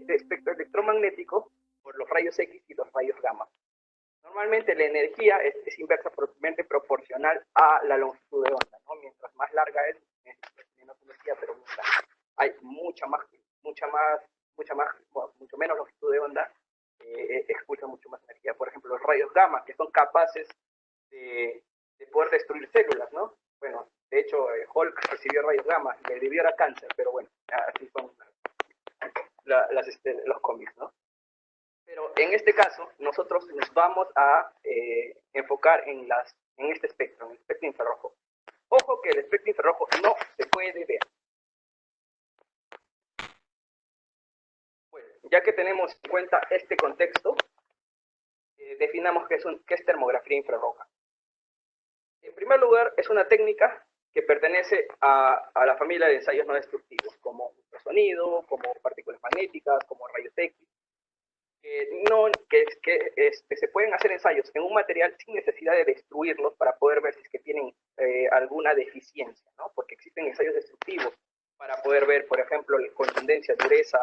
este espectro electromagnético por los rayos X y los rayos gamma. Normalmente la energía es inversamente proporcional a la longitud de onda, ¿no? Mientras más larga es menos energía, pero hay mucho menos longitud de onda, expulsa mucho más energía. Por ejemplo, los rayos gamma, que son capaces de poder destruir células, ¿no? Bueno, de hecho, Hulk recibió rayos gamma, le debió a cáncer, pero bueno, así son los cómics, ¿no? Pero en este caso, nosotros nos vamos a enfocar en este espectro, en el espectro infrarrojo. Ojo que el espectro infrarrojo no se puede ver. Bueno, ya que tenemos en cuenta este contexto, definamos qué es termografía infrarroja. En primer lugar, es una técnica que pertenece a la familia de ensayos no destructivos, como ultrasonido, como partículas magnéticas, como rayos X. Se pueden hacer ensayos en un material sin necesidad de destruirlos para poder ver si es que tienen alguna deficiencia, ¿no? Porque existen ensayos destructivos para poder ver, por ejemplo, contundencia, dureza,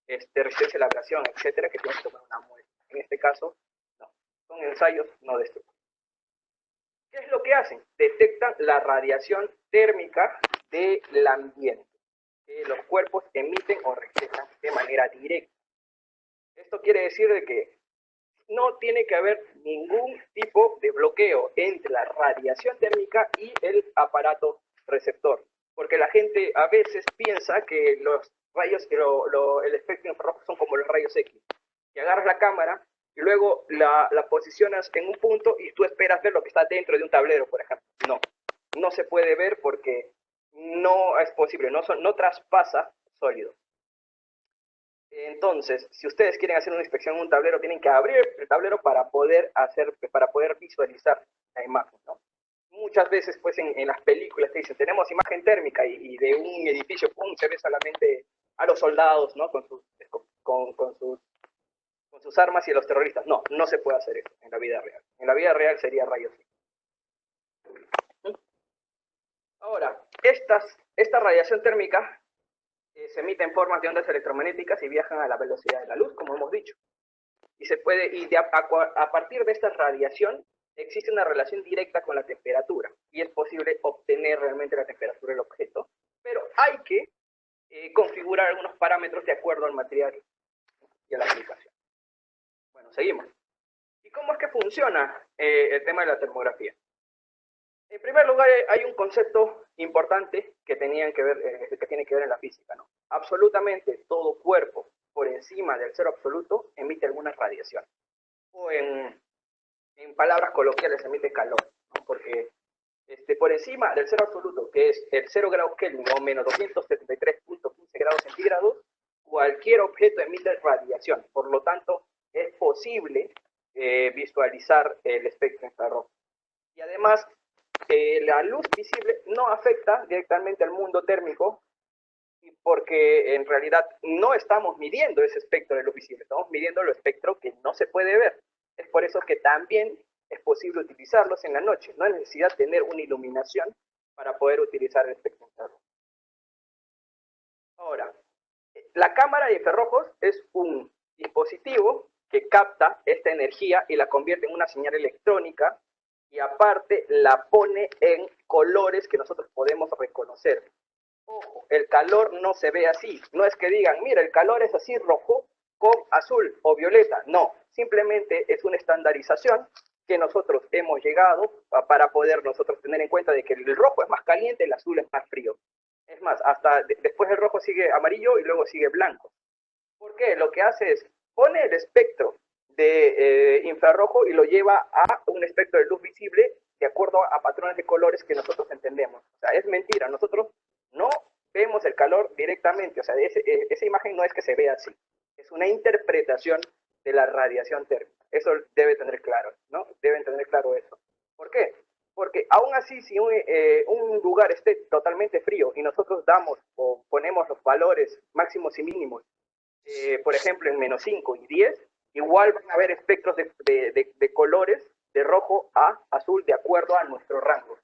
resistencia a la abrasión, etcétera, que tienen que tomar una muestra. En este caso, no, son ensayos no destructivos. ¿Qué es lo que hacen? Detectan la radiación térmica del ambiente que los cuerpos emiten o reflejan de manera directa. Esto quiere decir de que no tiene que haber ningún tipo de bloqueo entre la radiación térmica y el aparato receptor, porque la gente a veces piensa que los rayos, el espectro infrarrojo son como los rayos X, que agarras la cámara y luego la posicionas en un punto y tú esperas ver lo que está dentro de un tablero, por ejemplo. No se puede ver porque no es posible, no traspasa sólido. Entonces, si ustedes quieren hacer una inspección en un tablero, tienen que abrir el tablero para poder visualizar la imagen, ¿no? Muchas veces, pues, en las películas te dicen, tenemos imagen térmica y de un edificio, ¡pum!, se ve solamente a los soldados, ¿no? Con sus armas y a los terroristas. No se puede hacer eso en la vida real. En la vida real sería rayos X. Ahora, esta radiación térmica se emite en formas de ondas electromagnéticas y viajan a la velocidad de la luz, como hemos dicho. A partir de esta radiación existe una relación directa con la temperatura y es posible obtener realmente la temperatura del objeto, pero hay que configurar algunos parámetros de acuerdo al material y a la aplicación. Bueno, seguimos. ¿Y cómo es que funciona el tema de la termografía? En primer lugar, hay un concepto importante que tiene que ver en la física, ¿no? Absolutamente todo cuerpo por encima del cero absoluto emite alguna radiación. O en palabras coloquiales emite calor, ¿no? Porque por encima del cero absoluto, que es el 0 grados Kelvin o menos 273.15 grados centígrados, cualquier objeto emite radiación. Por lo tanto, es posible visualizar el espectro infrarrojo. Y además, la luz visible no afecta directamente al mundo térmico porque en realidad no estamos midiendo ese espectro de luz visible, estamos midiendo el espectro que no se puede ver. Es por eso que también es posible utilizarlos en la noche. No hay necesidad de tener una iluminación para poder utilizar el espectro infrarrojo. Ahora, la cámara de infrarrojos es un dispositivo que capta esta energía y la convierte en una señal electrónica y aparte la pone en colores que nosotros podemos reconocer. Ojo, el calor no se ve así. No es que digan, mira, el calor es así rojo con azul o violeta. No, simplemente es una estandarización que nosotros hemos llegado para poder nosotros tener en cuenta de que el rojo es más caliente, el azul es más frío. Es más, hasta después el rojo sigue amarillo y luego sigue blanco. ¿Por qué? Lo que hace es, pone el espectro de infrarrojo y lo lleva a un espectro de luz visible de acuerdo a patrones de colores que nosotros entendemos. O sea, es mentira, nosotros no vemos el calor directamente, o sea, esa imagen no es que se vea así, es una interpretación de la radiación térmica. Eso debe tener claro, ¿no? Deben tener claro eso. ¿Por qué? Porque aún así, si un lugar esté totalmente frío y nosotros damos o ponemos los valores máximos y mínimos, por ejemplo, en menos 5 y 10, igual van a haber espectros de colores de rojo a azul de acuerdo a nuestro rango. O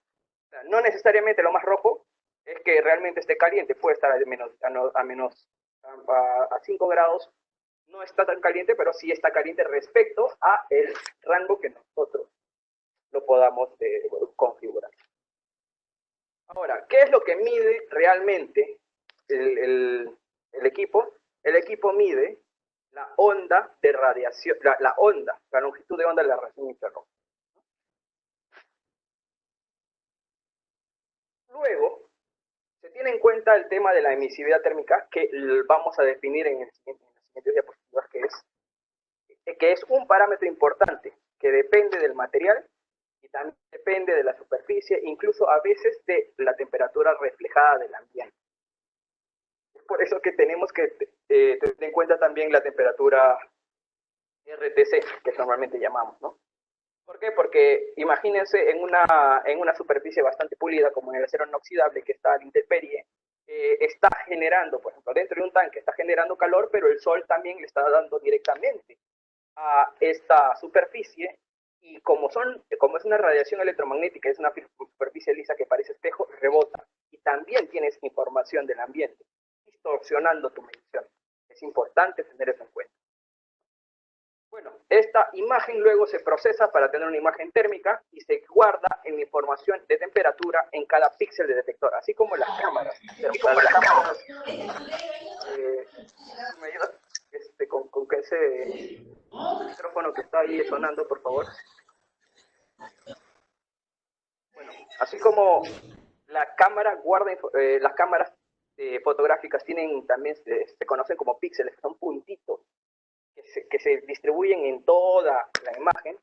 sea, no necesariamente lo más rojo es que realmente esté caliente, puede estar a 5 grados no está tan caliente, pero sí está caliente respecto a el rango que nosotros lo podamos configurar. Ahora, ¿qué es lo que mide realmente el equipo? El equipo mide la onda de radiación, la longitud de onda de la radiación infrarroja. Luego, se tiene en cuenta el tema de la emisividad térmica, que vamos a definir en las siguientes diapositivas, que es un parámetro importante que depende del material y también depende de la superficie, incluso a veces de la temperatura reflejada del ambiente. Es por eso que tenemos que tener en cuenta también la temperatura RTC, que normalmente llamamos, ¿no? ¿Por qué? Porque imagínense en una superficie bastante pulida, como en el acero inoxidable que está a la intemperie, está generando, por ejemplo, dentro de un tanque está generando calor, pero el sol también le está dando directamente a esta superficie, y como es una radiación electromagnética, es una superficie lisa que parece espejo, rebota y también tienes información del ambiente, distorsionando tu medición. Es importante tener eso en cuenta. Bueno, esta imagen luego se procesa para tener una imagen térmica y se guarda en la información de temperatura en cada píxel de detector, así como las cámaras. ¿Me ayudas con que ese micrófono que está ahí sonando, por favor? Bueno, así como la cámara guarda, las cámaras fotográficas tienen también, se conocen como píxeles, que son puntitos que se distribuyen en toda la imagen.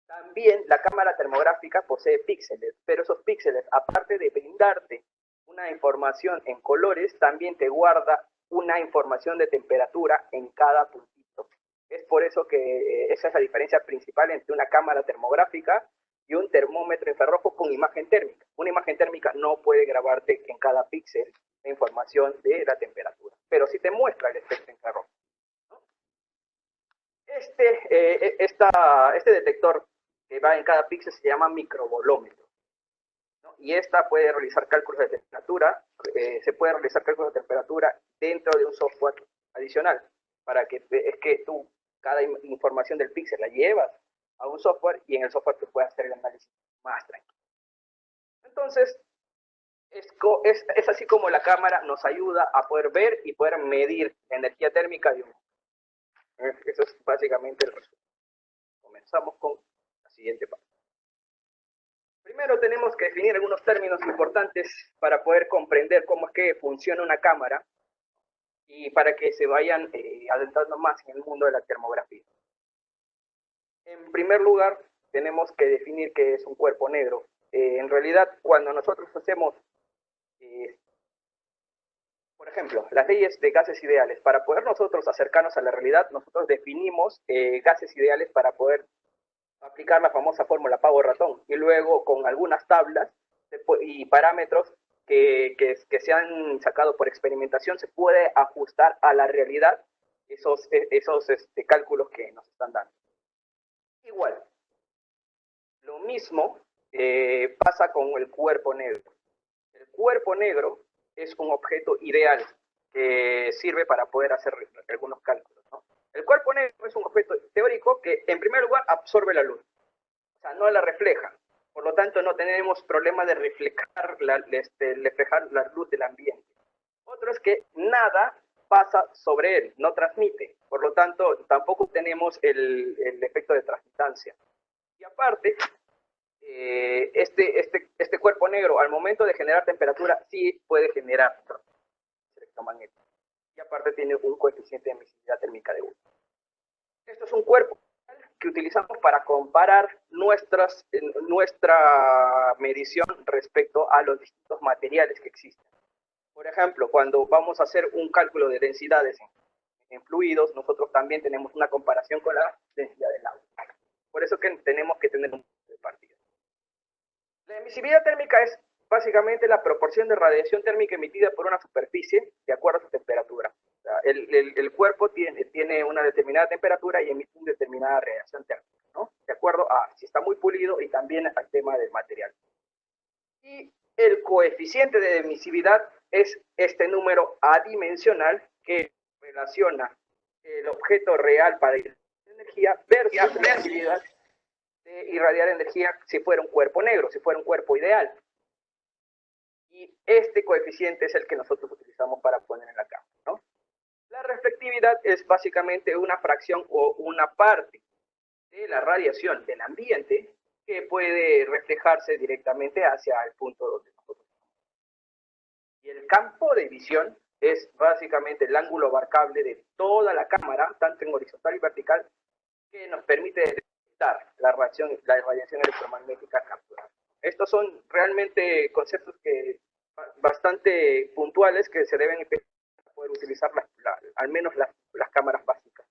También la cámara termográfica posee píxeles, pero esos píxeles, aparte de brindarte una información en colores, también te guarda una información de temperatura en cada puntito. Es por eso que esa es la diferencia principal entre una cámara termográfica y un termómetro infrarrojo con imagen térmica. Una imagen térmica no puede grabarte en cada píxel la información de la temperatura, pero sí te muestra el espectro infrarrojo. Este detector que va en cada píxel se llama microbolómetro, ¿no? Y esta puede realizar cálculos de temperatura, se puede realizar cálculos de temperatura dentro de un software adicional, para que es que tú cada información del píxel la llevas a un software y en el software tú puedes hacer el análisis más tranquilo. Entonces, es así como la cámara nos ayuda a poder ver y poder medir la energía térmica de un. Eso es básicamente el resumen. Comenzamos con la siguiente parte. Primero tenemos que definir algunos términos importantes para poder comprender cómo es que funciona una cámara y para que se vayan adentrando más en el mundo de la termografía. En primer lugar, tenemos que definir qué es un cuerpo negro. En realidad, cuando nosotros hacemos, por ejemplo, las leyes de gases ideales, para poder nosotros acercarnos a la realidad, nosotros definimos gases ideales para poder aplicar la famosa fórmula pavo-ratón, y luego con algunas tablas y parámetros que se han sacado por experimentación se puede ajustar a la realidad esos cálculos que nos están dando. Igual, lo mismo pasa con el cuerpo negro. El cuerpo negro es un objeto ideal que sirve para poder hacer algunos cálculos, ¿no? El cuerpo negro es un objeto teórico que, en primer lugar, absorbe la luz. O sea, no la refleja. Por lo tanto, no tenemos problema de reflejar la luz del ambiente. Otro es que nada pasa sobre él, no transmite. Por lo tanto, tampoco tenemos el efecto de transmitancia. Y aparte, este cuerpo negro, al momento de generar temperatura, sí puede generar electromagnético. Y aparte tiene un coeficiente de emisividad térmica de 1. Esto es un cuerpo que utilizamos para comparar nuestra medición respecto a los distintos materiales que existen. Por ejemplo, cuando vamos a hacer un cálculo de densidades en fluidos, nosotros también tenemos una comparación con la densidad del agua. Por eso que tenemos que tener un punto de partida. La emisividad térmica es básicamente la proporción de radiación térmica emitida por una superficie de acuerdo a su temperatura. O sea, el cuerpo tiene una determinada temperatura y emite una determinada radiación térmica, ¿no? De acuerdo a si está muy pulido y también al tema del material. Y el coeficiente de emisividad es este número adimensional que relaciona el objeto real para irradiar energía versus la posibilidad de irradiar energía si fuera un cuerpo negro, si fuera un cuerpo ideal. Y este coeficiente es el que nosotros utilizamos para poner en la cámara, ¿no? La reflectividad es básicamente una fracción o una parte de la radiación del ambiente que puede reflejarse directamente hacia el punto donde nosotros estamos. Y el campo de visión es básicamente el ángulo abarcable de toda la cámara, tanto en horizontal y vertical, que nos permite detectar la radiación electromagnética capturada. Estos son realmente conceptos que bastante puntuales que se deben poder utilizar al menos las cámaras básicas.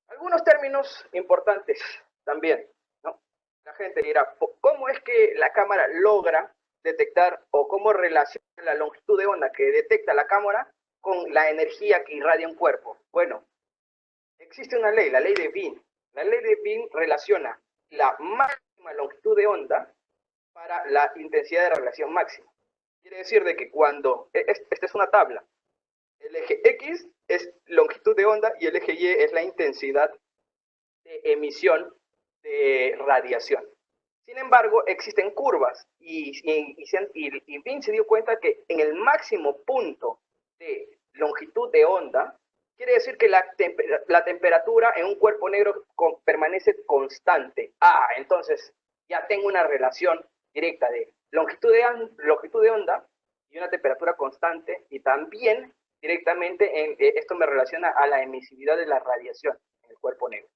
Algunos términos importantes también, ¿no? La gente dirá, ¿cómo es que la cámara logra detectar o cómo relaciona la longitud de onda que detecta la cámara con la energía que irradia un cuerpo? Bueno, existe una ley, la ley de Wien. La ley de Wien relaciona la máxima longitud de onda para la intensidad de radiación máxima. Quiere decir de que cuando, esta es una tabla, el eje X es longitud de onda y el eje Y es la intensidad de emisión de radiación. Sin embargo, existen curvas y Wien se dio cuenta que en el máximo punto de longitud de onda, quiere decir que la temperatura en un cuerpo negro permanece constante. Entonces ya tengo una relación directa de longitud de onda y una temperatura constante, y también directamente esto me relaciona a la emisividad de la radiación en el cuerpo negro.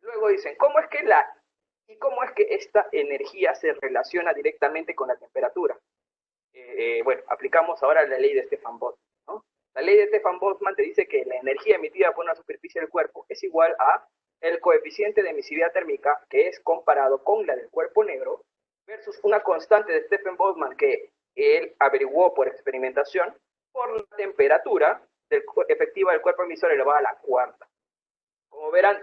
Luego dicen, ¿cómo es que esta energía se relaciona directamente con la temperatura? Bueno, aplicamos ahora la ley de Stefan Boltzmann, ¿no? La ley de Stefan Boltzmann te dice que la energía emitida por una superficie del cuerpo es igual a el coeficiente de emisividad térmica, que es comparado con la del cuerpo negro, versus una constante de Stefan Boltzmann que él averiguó por experimentación, por la temperatura efectiva del cuerpo emisor elevada a la cuarta. Como verán,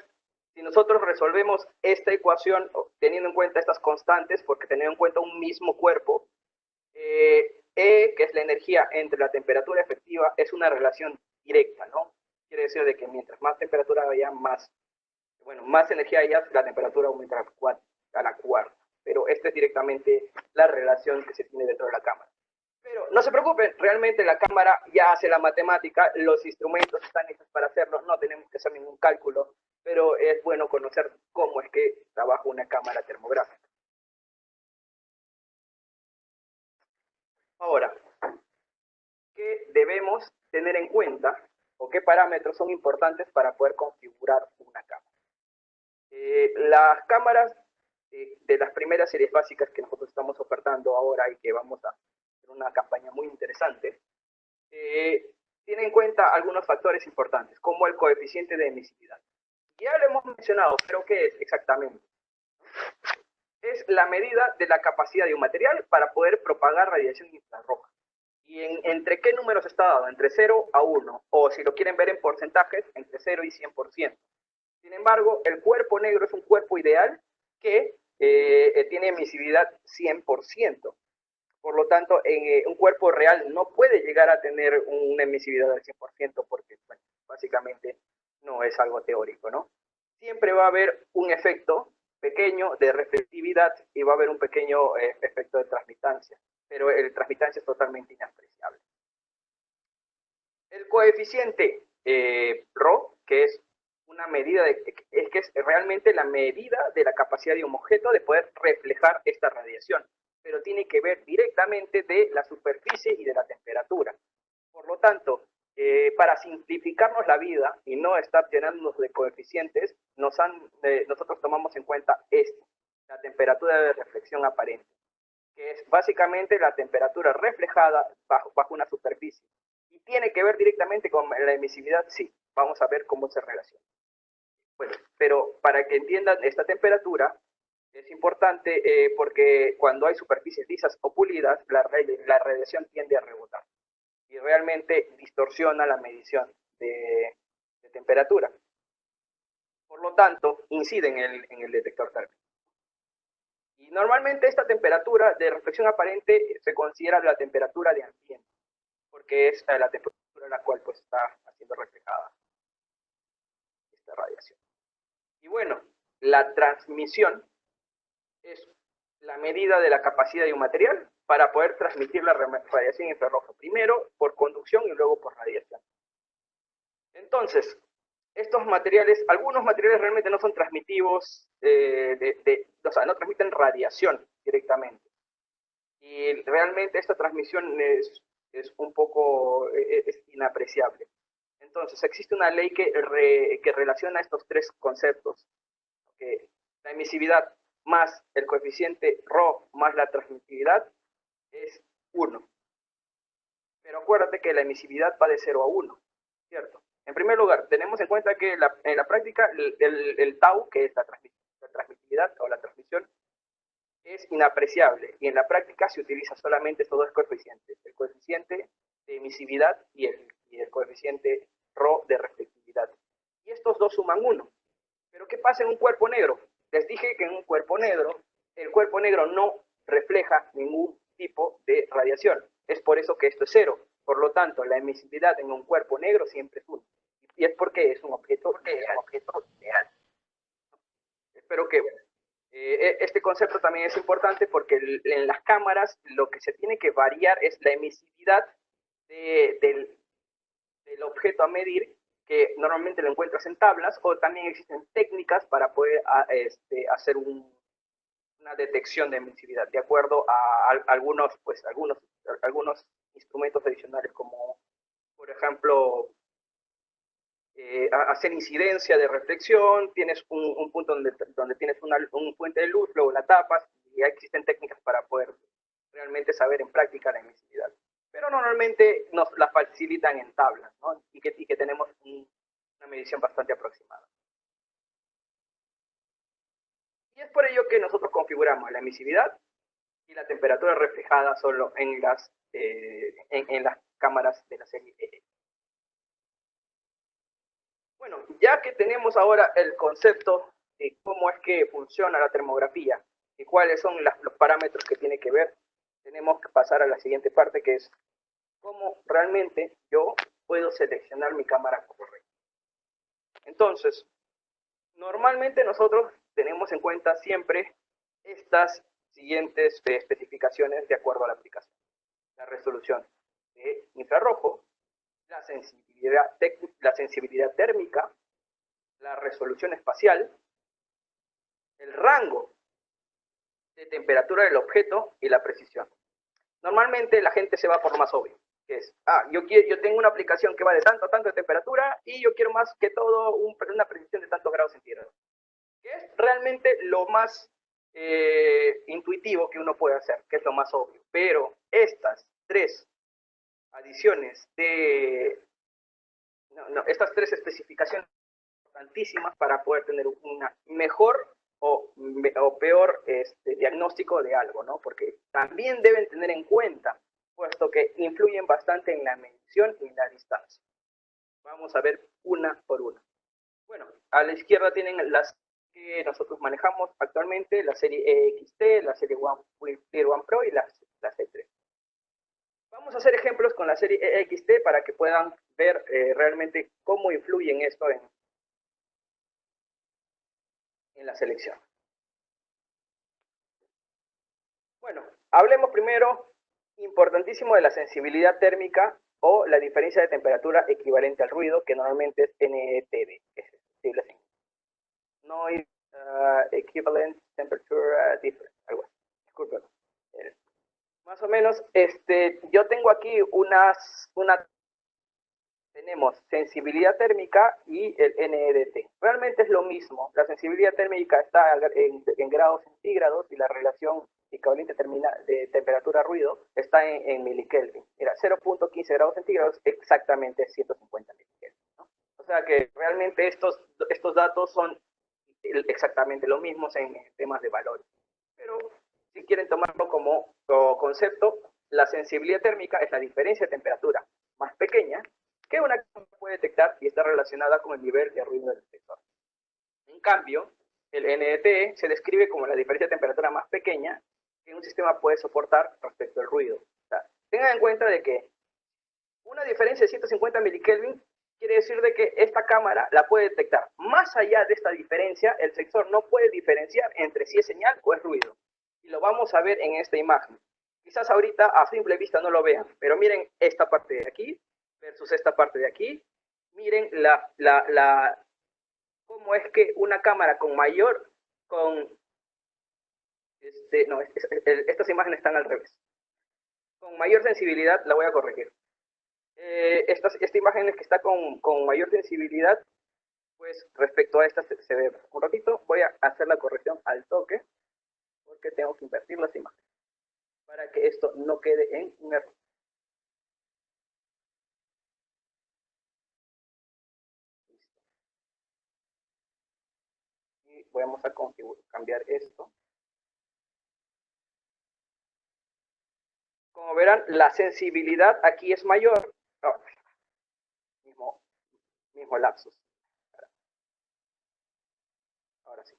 si nosotros resolvemos esta ecuación teniendo en cuenta estas constantes, porque teniendo en cuenta un mismo cuerpo, E, que es la energía entre la temperatura efectiva, es una relación directa, ¿no? Quiere decir de que mientras más temperatura haya, más energía haya, la temperatura aumenta a la cuarta. Pero esta es directamente la relación que se tiene dentro de la cámara. Pero no se preocupen, realmente la cámara ya hace la matemática, los instrumentos están hechos para hacerlo, no tenemos que hacer ningún cálculo, pero es bueno conocer cómo es que trabaja una cámara termográfica. Ahora, ¿qué debemos tener en cuenta o qué parámetros son importantes para poder configurar una cámara? Las cámaras de las primeras series básicas que nosotros estamos ofertando ahora y que vamos a hacer una campaña muy interesante, tiene en cuenta algunos factores importantes, como el coeficiente de emisividad. Ya lo hemos mencionado, pero ¿qué es exactamente? Es la medida de la capacidad de un material para poder propagar radiación infrarroja. ¿Y entre qué números está dado? Entre 0 a 1, o si lo quieren ver en porcentajes, entre 0 y 100%. Sin embargo, el cuerpo negro es un cuerpo ideal que tiene emisividad 100%. Por lo tanto, un cuerpo real no puede llegar a tener una emisividad del 100% porque, bueno, básicamente no es algo teórico, ¿no? Siempre va a haber un efecto pequeño de reflectividad y va a haber un pequeño efecto de transmitancia, pero el transmitancia es totalmente inapreciable. El coeficiente ρ, que es una medida que es realmente la medida de la capacidad de un objeto de poder reflejar esta radiación, pero tiene que ver directamente de la superficie y de la temperatura. Por lo tanto, para simplificarnos la vida y no estar llenándonos de coeficientes, nosotros tomamos en cuenta esto, la temperatura de reflexión aparente, que es básicamente la temperatura reflejada bajo una superficie. ¿Y tiene que ver directamente con la emisividad? Sí, vamos a ver cómo se relaciona. Bueno, pero para que entiendan esta temperatura, es importante porque cuando hay superficies lisas o pulidas, la radiación tiende a rebotar y realmente distorsiona la medición de temperatura. Por lo tanto, incide en el detector térmico. Y normalmente esta temperatura de reflexión aparente se considera la temperatura de ambiente, porque es la temperatura sobre la cual pues está siendo reflejada esta radiación. Y bueno, la transmisión es la medida de la capacidad de un material para poder transmitir la radiación infrarroja, primero por conducción y luego por radiación. Entonces, estos materiales, algunos materiales realmente no son transmitivos, o sea, no transmiten radiación directamente. Y realmente esta transmisión es un poco es inapreciable. Entonces, existe una ley que relaciona estos tres conceptos, que la emisividad más el coeficiente ρ más la transmitividad es 1. Pero acuérdate que la emisividad va de 0 a 1, ¿cierto? En primer lugar, tenemos en cuenta que en la práctica el tau, que es la transmitividad o la transmisión, es inapreciable y en la práctica se utiliza solamente estos dos coeficientes, el coeficiente de emisividad y el coeficiente ρ de reflectividad. Y estos dos suman 1. Pero ¿qué pasa en un cuerpo negro? Les dije que en un cuerpo negro, el cuerpo negro no refleja ningún tipo de radiación. Es por eso que esto es 0. Por lo tanto, la emisividad en un cuerpo negro siempre es 1. Y es porque es un objeto real. Espero que este concepto también es importante porque en las cámaras lo que se tiene que variar es la emisividad del objeto a medir, que normalmente lo encuentras en tablas, o también existen técnicas para poder hacer una detección de emisividad, de acuerdo a algunos instrumentos adicionales, como por ejemplo hacer incidencia de reflexión, tienes un punto donde tienes un fuente de luz, luego la tapas, y existen técnicas para poder realmente saber en práctica la emisividad. Pero normalmente nos la facilitan en tablas, ¿no? y que tenemos una medición bastante aproximada. Y es por ello que nosotros configuramos la emisividad y la temperatura reflejada solo en las cámaras de la serie E. Bueno, ya que tenemos ahora el concepto de cómo es que funciona la termografía y cuáles son los parámetros que tiene que ver, tenemos que pasar a la siguiente parte, que es cómo realmente yo puedo seleccionar mi cámara correcta. Entonces, normalmente nosotros tenemos en cuenta siempre estas siguientes especificaciones de acuerdo a la aplicación. La resolución de infrarrojo, la sensibilidad térmica, la resolución espacial, el rango de temperatura del objeto y la precisión. Normalmente la gente se va por lo más obvio, que es, yo tengo una aplicación que va de tanto a tanto de temperatura y yo quiero más que todo una precisión de tantos grados centígrados, que es realmente lo más intuitivo que uno puede hacer, que es lo más obvio. Pero estas tres adiciones estas tres especificaciones importantísimas para poder tener una mejor o peor diagnóstico de algo, ¿no? Porque también deben tener en cuenta, puesto que influyen bastante en la medición y la distancia. Vamos a ver una por una. Bueno, a la izquierda tienen las que nosotros manejamos actualmente, la serie EXT, la serie Clear One Pro y la C3. Vamos a hacer ejemplos con la serie EXT para que puedan ver realmente cómo influye en esto en la selección. Bueno, hablemos primero, importantísimo, de la sensibilidad térmica o la diferencia de temperatura equivalente al ruido, que normalmente es NTD, que es sensible en Noise Equivalent Temperature Difference, algo así. Disculpen. Más o menos, yo tengo aquí tenemos sensibilidad térmica y el NEDT. Realmente es lo mismo. La sensibilidad térmica está en grados centígrados y la relación equivalente de temperatura-ruido está en milikelvin. Mira, 0.15 grados centígrados exactamente 150 milikelvin, ¿no? O sea que realmente estos datos son exactamente los mismos en temas de valores. Pero si quieren tomarlo como concepto, la sensibilidad térmica es la diferencia de temperatura más pequeña que una cámara puede detectar y está relacionada con el nivel de ruido del detector. En cambio, el NDT se describe como la diferencia de temperatura más pequeña que un sistema puede soportar respecto al ruido. O sea, tengan en cuenta de que Una diferencia de 150 milikelvin quiere decir de que esta cámara la puede detectar. Más allá de esta diferencia, el sensor no puede diferenciar entre si es señal o es ruido. Y lo vamos a ver en esta imagen. Quizás ahorita a simple vista no lo vean, pero miren esta parte de aquí versus esta parte de aquí. Miren cómo es que una cámara con mayor, estas imágenes están al revés. Con mayor sensibilidad, la voy a corregir. Esta imagen que está con mayor sensibilidad, pues respecto a esta se ve un ratito. Voy a hacer la corrección al toque, porque tengo que invertir las imágenes, para que esto no quede en un error. Y vamos a cambiar esto. Como verán, la sensibilidad aquí es mayor. Oh, mismo lapsus. Ahora sí.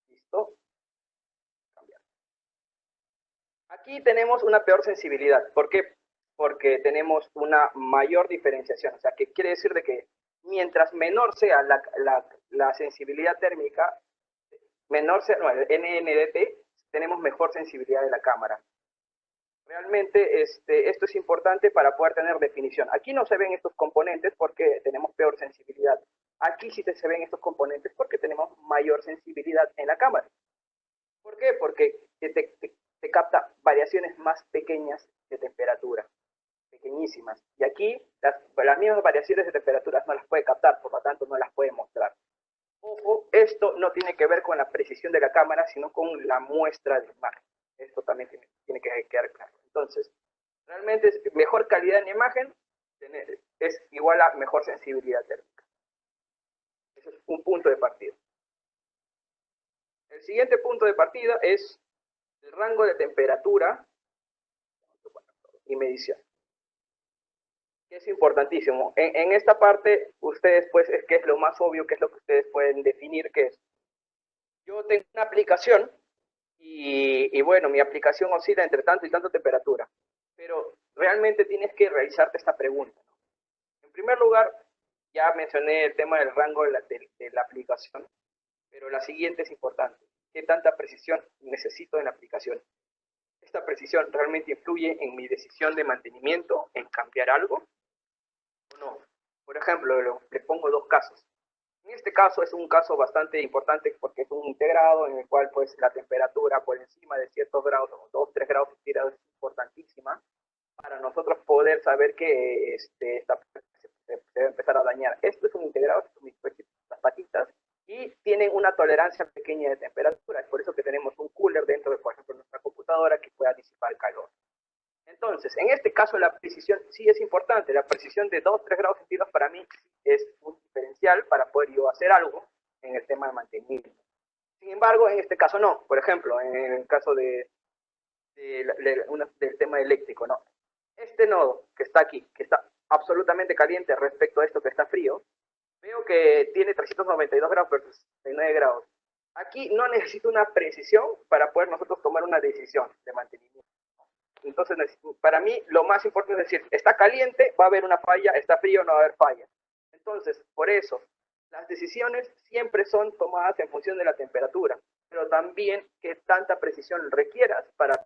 Listo. Cambiar. Aquí tenemos una peor sensibilidad. ¿Por qué? Porque tenemos una mayor diferenciación. O sea, que quiere decir de que mientras menor sea la sensibilidad térmica, menor sea, no, el NNDT, tenemos mejor sensibilidad de la cámara. Realmente esto es importante para poder tener definición. Aquí no se ven estos componentes porque tenemos peor sensibilidad. Aquí sí se ven estos componentes porque tenemos mayor sensibilidad en la cámara. ¿Por qué? Porque te capta variaciones más pequeñas de temperatura, pequeñísimas. Y aquí las mismas variaciones de temperatura no las puede captar, por lo tanto no las puede mostrar. Ojo, esto no tiene que ver con la precisión de la cámara, sino con la muestra de imagen. Esto también tiene que quedar claro. Entonces, realmente mejor calidad en imagen es igual a mejor sensibilidad térmica. Ese es un punto de partida. El siguiente punto de partida es el rango de temperatura y medición, que es importantísimo. En esta parte, ustedes, pues, es que es lo más obvio, que es lo que ustedes pueden definir, que es, yo tengo una aplicación y bueno, mi aplicación oscila entre tanto y tanto temperatura, pero realmente tienes que realizarte esta pregunta, ¿no? En primer lugar, ya mencioné el tema del rango de la aplicación, pero la siguiente es importante. ¿Qué tanta precisión necesito en la aplicación? ¿Esta precisión realmente influye en mi decisión de mantenimiento, en cambiar algo o no? Por ejemplo, le pongo dos casos. En este caso es un caso bastante importante porque es un integrado en el cual pues la temperatura por encima de ciertos grados, 2, 3 grados centígrados, es importantísima para nosotros poder saber que se debe empezar a dañar. Esto es un integrado, las patitas, y tienen una tolerancia pequeña de temperatura. Es por eso que tenemos un cooler dentro de, por ejemplo, nuestra computadora que pueda disipar calor. Entonces, en este caso la precisión sí es importante. La precisión de 2, 3 grados centígrados para mí es un diferencial para poder yo hacer algo en el tema de mantenimiento. Sin embargo, en este caso no. Por ejemplo, en el caso del tema eléctrico, no. Este nodo que está aquí, que está absolutamente caliente respecto a esto que está frío, veo que tiene 392 grados versus 69 grados. Aquí no necesito una precisión para poder nosotros tomar una decisión de mantenimiento. Entonces, para mí, lo más importante es decir, está caliente, va a haber una falla, está frío, no va a haber falla. Entonces, por eso, las decisiones siempre son tomadas en función de la temperatura, pero también qué tanta precisión requieras para...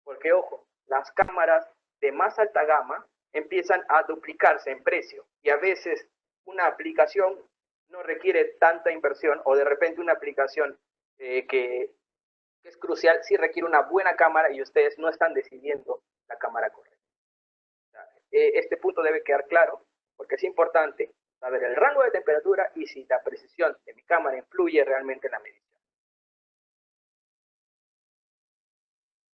Porque, ojo, las cámaras de más alta gama empiezan a duplicarse en precio y a veces una aplicación no requiere tanta inversión o de repente una aplicación que es crucial, sí requiere una buena cámara y ustedes no están decidiendo la cámara correcta. Este punto debe quedar claro porque es importante saber el rango de temperatura y si la precisión de mi cámara influye realmente en la medición.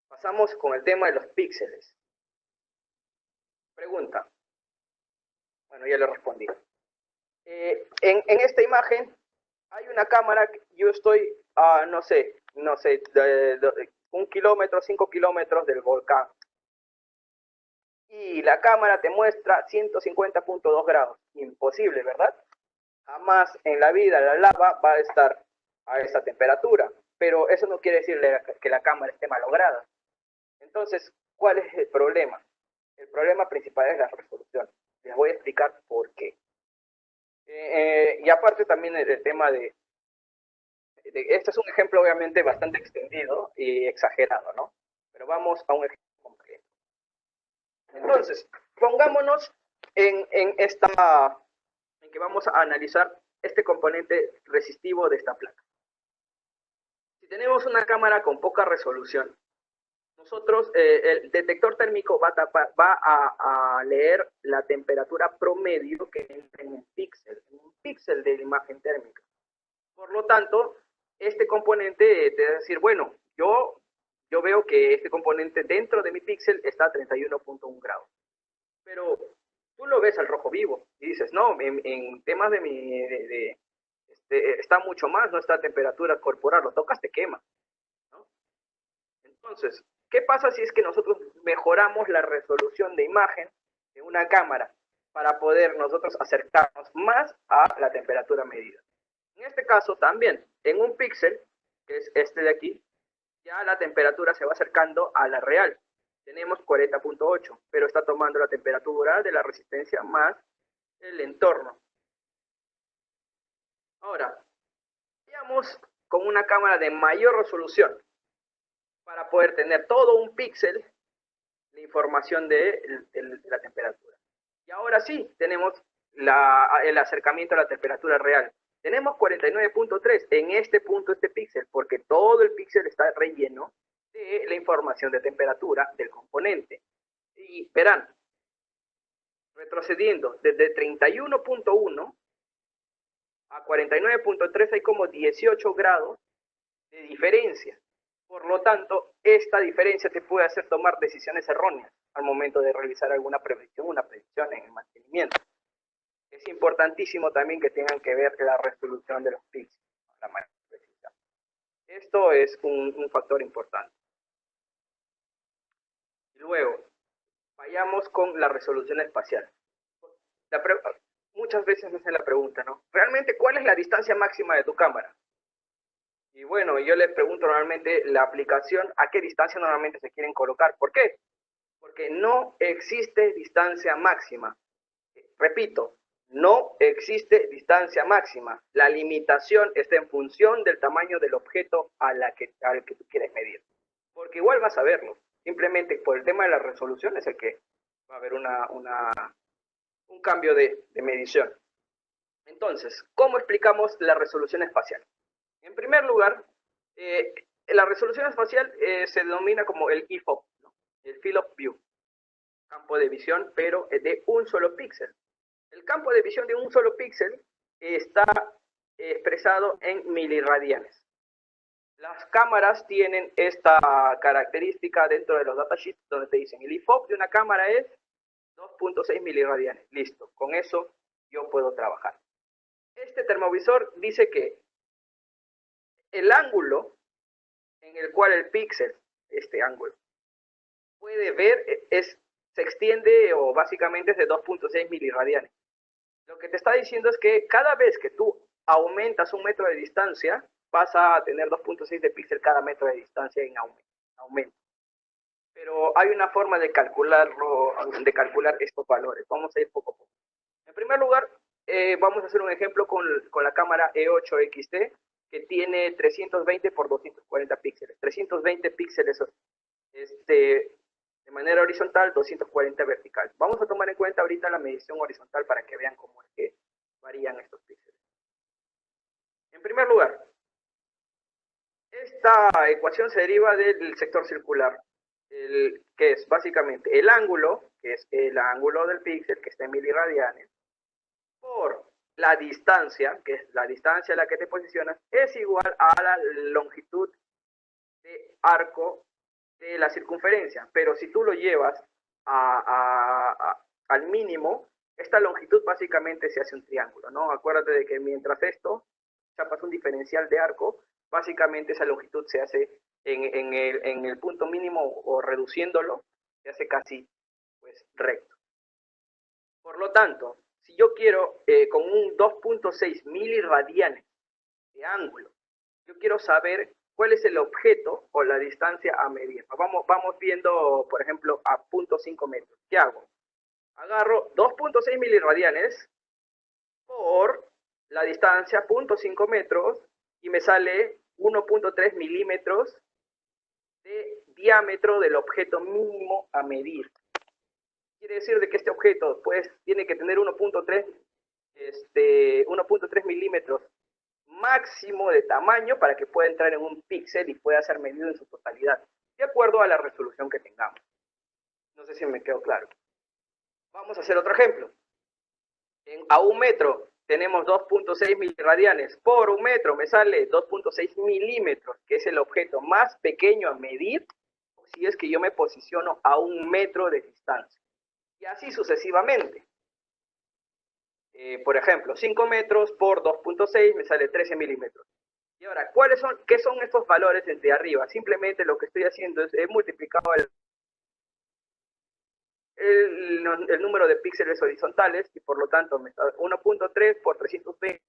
Pasamos con el tema de los píxeles. Pregunta. Bueno, ya le respondí. En esta imagen hay una cámara, yo estoy a, no sé, 1 kilómetro, 5 kilómetros del volcán. Y la cámara te muestra 150.2 grados. Imposible, ¿verdad? Jamás en la vida la lava va a estar a esa temperatura. Pero eso no quiere decir que la cámara esté malograda. Entonces, ¿Cuál es el problema? El problema principal es la resolución. Les voy a explicar por qué. Y aparte también el tema este es un ejemplo obviamente bastante extendido y exagerado, ¿no? Pero vamos a un ejemplo concreto. Entonces, pongámonos en que vamos a analizar este componente resistivo de esta placa. Si tenemos una cámara con poca resolución, nosotros, el detector térmico va a leer la temperatura promedio que entra en un píxel de la imagen térmica. Por lo tanto, este componente te va a decir, bueno, yo veo que este componente dentro de mi píxel está a 31.1 grados. Pero tú lo ves al rojo vivo y dices, no, en temas está mucho más nuestra temperatura corporal, lo tocas, te quema, ¿no? Entonces, ¿qué pasa si es que nosotros mejoramos la resolución de imagen de una cámara para poder nosotros acercarnos más a la temperatura medida? En este caso también, en un píxel, que es este de aquí, ya la temperatura se va acercando a la real. Tenemos 40.8, pero está tomando la temperatura de la resistencia más el entorno. Ahora, vayamos con una cámara de mayor resolución para poder tener todo un píxel de información de la temperatura. Y ahora sí, tenemos el acercamiento a la temperatura real. Tenemos 49.3 en este punto, este píxel, porque todo el píxel está relleno de la información de temperatura del componente. Y verán, retrocediendo desde 31.1 a 49.3 hay como 18 grados de diferencia. Por lo tanto, esta diferencia te puede hacer tomar decisiones erróneas al momento de realizar alguna predicción, una predicción en el mantenimiento. Es importantísimo también que tengan que ver la resolución de los píxeles, la mayor precisión. Esto es un factor importante. Luego, vayamos con la resolución espacial. Muchas veces me hacen la pregunta, ¿no? ¿Realmente cuál es la distancia máxima de tu cámara? Y bueno, yo les pregunto normalmente la aplicación, ¿a qué distancia normalmente se quieren colocar? ¿Por qué? Porque no existe distancia máxima. Repito, no existe distancia máxima. La limitación está en función del tamaño del objeto al que tú quieres medir. Porque igual vas a verlo. Simplemente por el tema de la resolución es el que va a haber un cambio de medición. Entonces, ¿cómo explicamos la resolución espacial? En primer lugar, la resolución espacial se denomina como el IFOV, ¿no? El Field of View, campo de visión, pero de un solo píxel. El campo de visión de un solo píxel está expresado en miliradianes. Las cámaras tienen esta característica dentro de los datasheets donde te dicen el IFOV de una cámara es 2.6 miliradianes. Listo, con eso yo puedo trabajar. Este termovisor dice que el ángulo en el cual el píxel, este ángulo, puede ver, se extiende o básicamente es de 2.6 miliradianes. Lo que te está diciendo es que cada vez que tú aumentas un metro de distancia, vas a tener 2.6 de píxel cada metro de distancia en aumento. Pero hay una forma de calcularlo, de calcular estos valores. Vamos a ir poco a poco. En primer lugar, vamos a hacer un ejemplo con la cámara E8 XT, que tiene 320 por 240 píxeles. 320 píxeles de manera horizontal, 240 vertical. Vamos a tomar en cuenta ahorita la medición horizontal para que vean cómo es que varían estos píxeles. En primer lugar, esta ecuación se deriva del sector circular, que es básicamente el ángulo, que es el ángulo del píxel, que está en miliradianes, por la distancia, que es la distancia a la que te posicionas, es igual a la longitud de arco de la circunferencia. Pero si tú lo llevas al mínimo, esta longitud básicamente se hace un triángulo, ¿no? Acuérdate de que mientras esto chapas un diferencial de arco, básicamente esa longitud se hace en el punto mínimo o reduciéndolo, se hace casi pues recto. Por lo tanto, si yo quiero con un 2.6 miliradianes de ángulo, yo quiero saber cuál es el objeto o la distancia a medir. Vamos viendo, por ejemplo, a 0.5 metros. ¿Qué hago? Agarro 2.6 miliradianes por la distancia 0.5 metros y me sale 1.3 milímetros de diámetro del objeto mínimo a medir. Quiere decir de que este objeto pues tiene que tener 1.3 milímetros máximo de tamaño para que pueda entrar en un píxel y pueda ser medido en su totalidad, de acuerdo a la resolución que tengamos. No sé si me quedó claro. Vamos a hacer otro ejemplo. A 1 metro tenemos 2.6 miliradianes. Por 1 metro me sale 2.6 milímetros, que es el objeto más pequeño a medir, si es que yo me posiciono a 1 metro de distancia. Y así sucesivamente. Por ejemplo, 5 metros por 2.6 me sale 13 milímetros. Y ahora, ¿qué son estos valores desde arriba? Simplemente lo que estoy haciendo es he multiplicado el número de píxeles horizontales y por lo tanto 1.3 por 320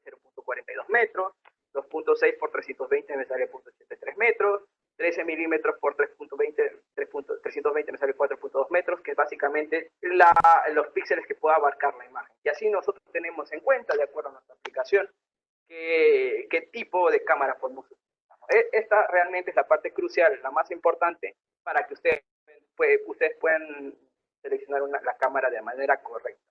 0.42 metros, 2.6 por 320 me sale 0.83 metros, 13 milímetros por 320 me sale 4.2 metros, que es básicamente los píxeles que pueda abarcar la imagen. Y así nosotros tenemos en cuenta, de acuerdo a nuestra aplicación, qué tipo de cámara podemos utilizar. Esta realmente es la parte crucial, la más importante para que ustedes puedan seleccionar la cámara de manera correcta.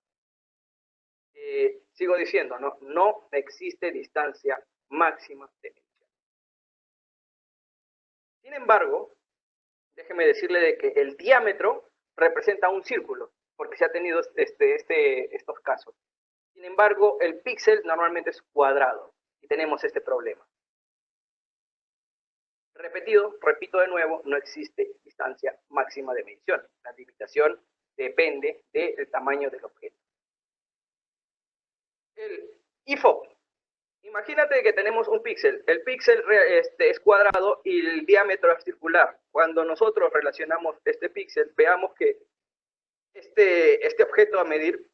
Sigo diciendo, no existe distancia máxima de medición. Sin embargo, déjeme decirle de que el diámetro representa un círculo, porque se ha tenido estos casos. Sin embargo, el píxel normalmente es cuadrado y tenemos este problema. Repito de nuevo, no existe distancia máxima de medición. La limitación depende del tamaño del objeto. El IFOP. Imagínate que tenemos un píxel. El píxel es cuadrado y el diámetro es circular. Cuando nosotros relacionamos este píxel, veamos que este objeto a medir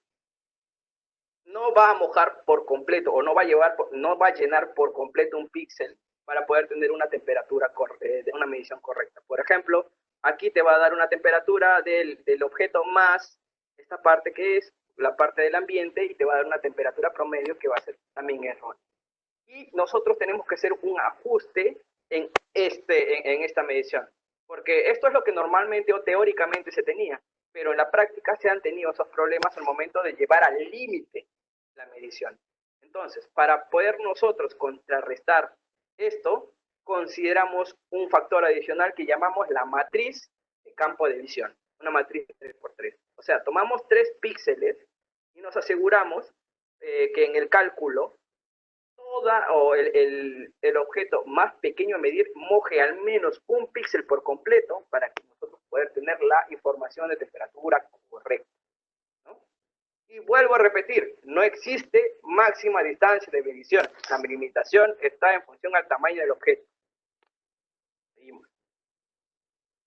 no va a mojar por completo o no va a llenar por completo un píxel para poder tener una temperatura, una medición correcta. Por ejemplo, aquí te va a dar una temperatura del objeto más esta parte que es la parte del ambiente y te va a dar una temperatura promedio que va a ser también errónea. Y nosotros tenemos que hacer un ajuste en esta medición, porque esto es lo que normalmente o teóricamente se tenía, pero en la práctica se han tenido esos problemas al momento de llevar al límite la medición. Entonces, para poder nosotros contrarrestar esto, consideramos un factor adicional que llamamos la matriz de campo de visión, una matriz de 3x3. O sea, tomamos 3 píxeles y nos aseguramos que en el cálculo el objeto más pequeño a medir moje al menos un píxel por completo para que nosotros podamos tener la información de temperatura correcta, ¿no? Y vuelvo a repetir, no existe máxima distancia de medición. La limitación está en función al tamaño del objeto. Seguimos.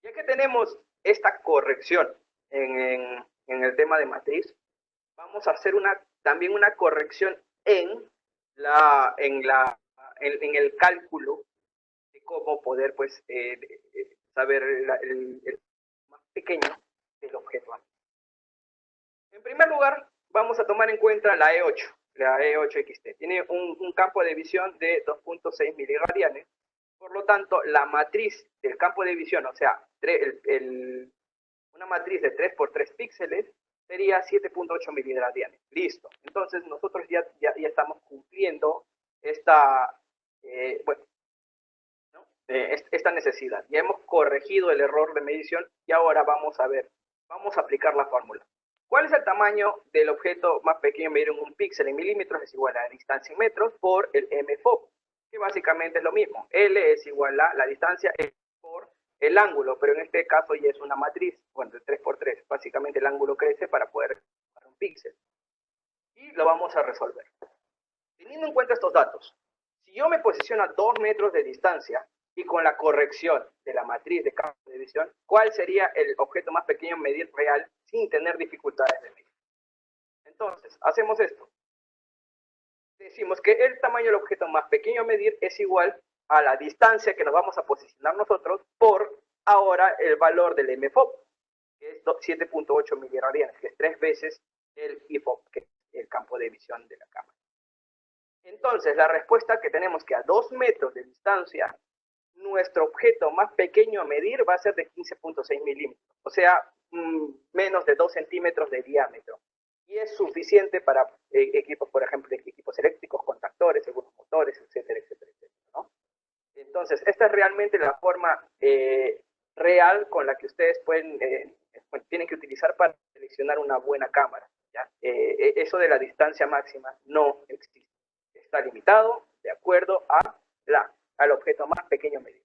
Ya que tenemos esta corrección en el tema de matriz, vamos a hacer también una corrección en el cálculo de cómo poder pues saber el más pequeño del objeto. En primer lugar, vamos a tomar en cuenta la E8, la E8 XT. Tiene un campo de visión de 2.6 miliradianes. Por lo tanto, la matriz del campo de visión, o sea, una matriz de 3 por 3 píxeles, sería 7.8 miliradianes. Listo. Entonces, nosotros ya estamos cumpliendo esta necesidad. Ya hemos corregido el error de medición y ahora vamos a aplicar la fórmula. ¿Cuál es el tamaño del objeto más pequeño medir en un píxel en milímetros? Es igual a la distancia en metros por el MFOP, que básicamente es lo mismo. L es igual a la distancia por el ángulo, pero en este caso ya es una matriz, bueno, de 3 por 3. Básicamente el ángulo crece para poder para un píxel. Y lo vamos a resolver. Teniendo en cuenta estos datos, si yo me posiciono a 2 metros de distancia y con la corrección de la matriz de campo de visión, ¿cuál sería el objeto más pequeño en medir real sin tener dificultades de medir? Entonces, hacemos esto. Decimos que el tamaño del objeto más pequeño a medir es igual a la distancia que nos vamos a posicionar nosotros por ahora el valor del MFOP, que es 7.8 miliradianes, que es 3 veces el IFOP, que es el campo de visión de la cámara. Entonces, la respuesta que tenemos que a 2 metros de distancia, nuestro objeto más pequeño a medir va a ser de 15.6 milímetros, o sea, menos de 2 centímetros de diámetro. Y es suficiente para equipos, por ejemplo, equipos eléctricos, contactores, algunos motores, etcétera, etcétera, etcétera, ¿no? Entonces, esta es realmente la forma real con la que ustedes pueden, tienen que utilizar para seleccionar una buena cámara, ¿ya? Eso de la distancia máxima no existe. Está limitado de acuerdo al objeto más pequeño medido.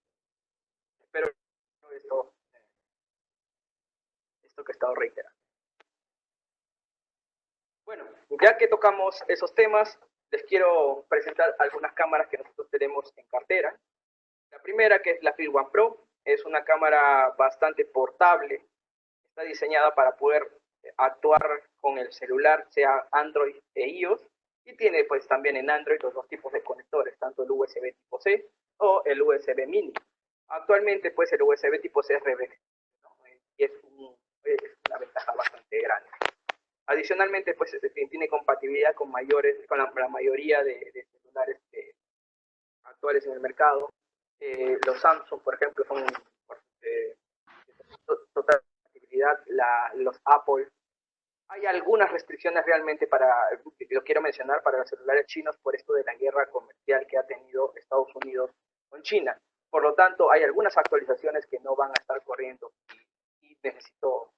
Espero esto que he estado reiterando. Bueno, ya que tocamos esos temas, les quiero presentar algunas cámaras que nosotros tenemos en cartera. La primera, que es la Field One Pro, es una cámara bastante portable. Está diseñada para poder actuar con el celular, sea Android e iOS, y tiene pues también en Android los dos tipos de conectores, tanto el USB tipo C o el USB mini. Actualmente pues el USB tipo C es reversible, ¿no? Y es una ventaja bastante grande. Adicionalmente pues tiene compatibilidad con la mayoría de celulares actuales en el mercado. Los Samsung, por ejemplo, son total compatibilidad. Los Apple, hay algunas restricciones realmente lo quiero mencionar, para los celulares chinos por esto de la guerra comercial que ha tenido Estados Unidos con China. Por lo tanto, hay algunas actualizaciones que no van a estar corriendo y necesito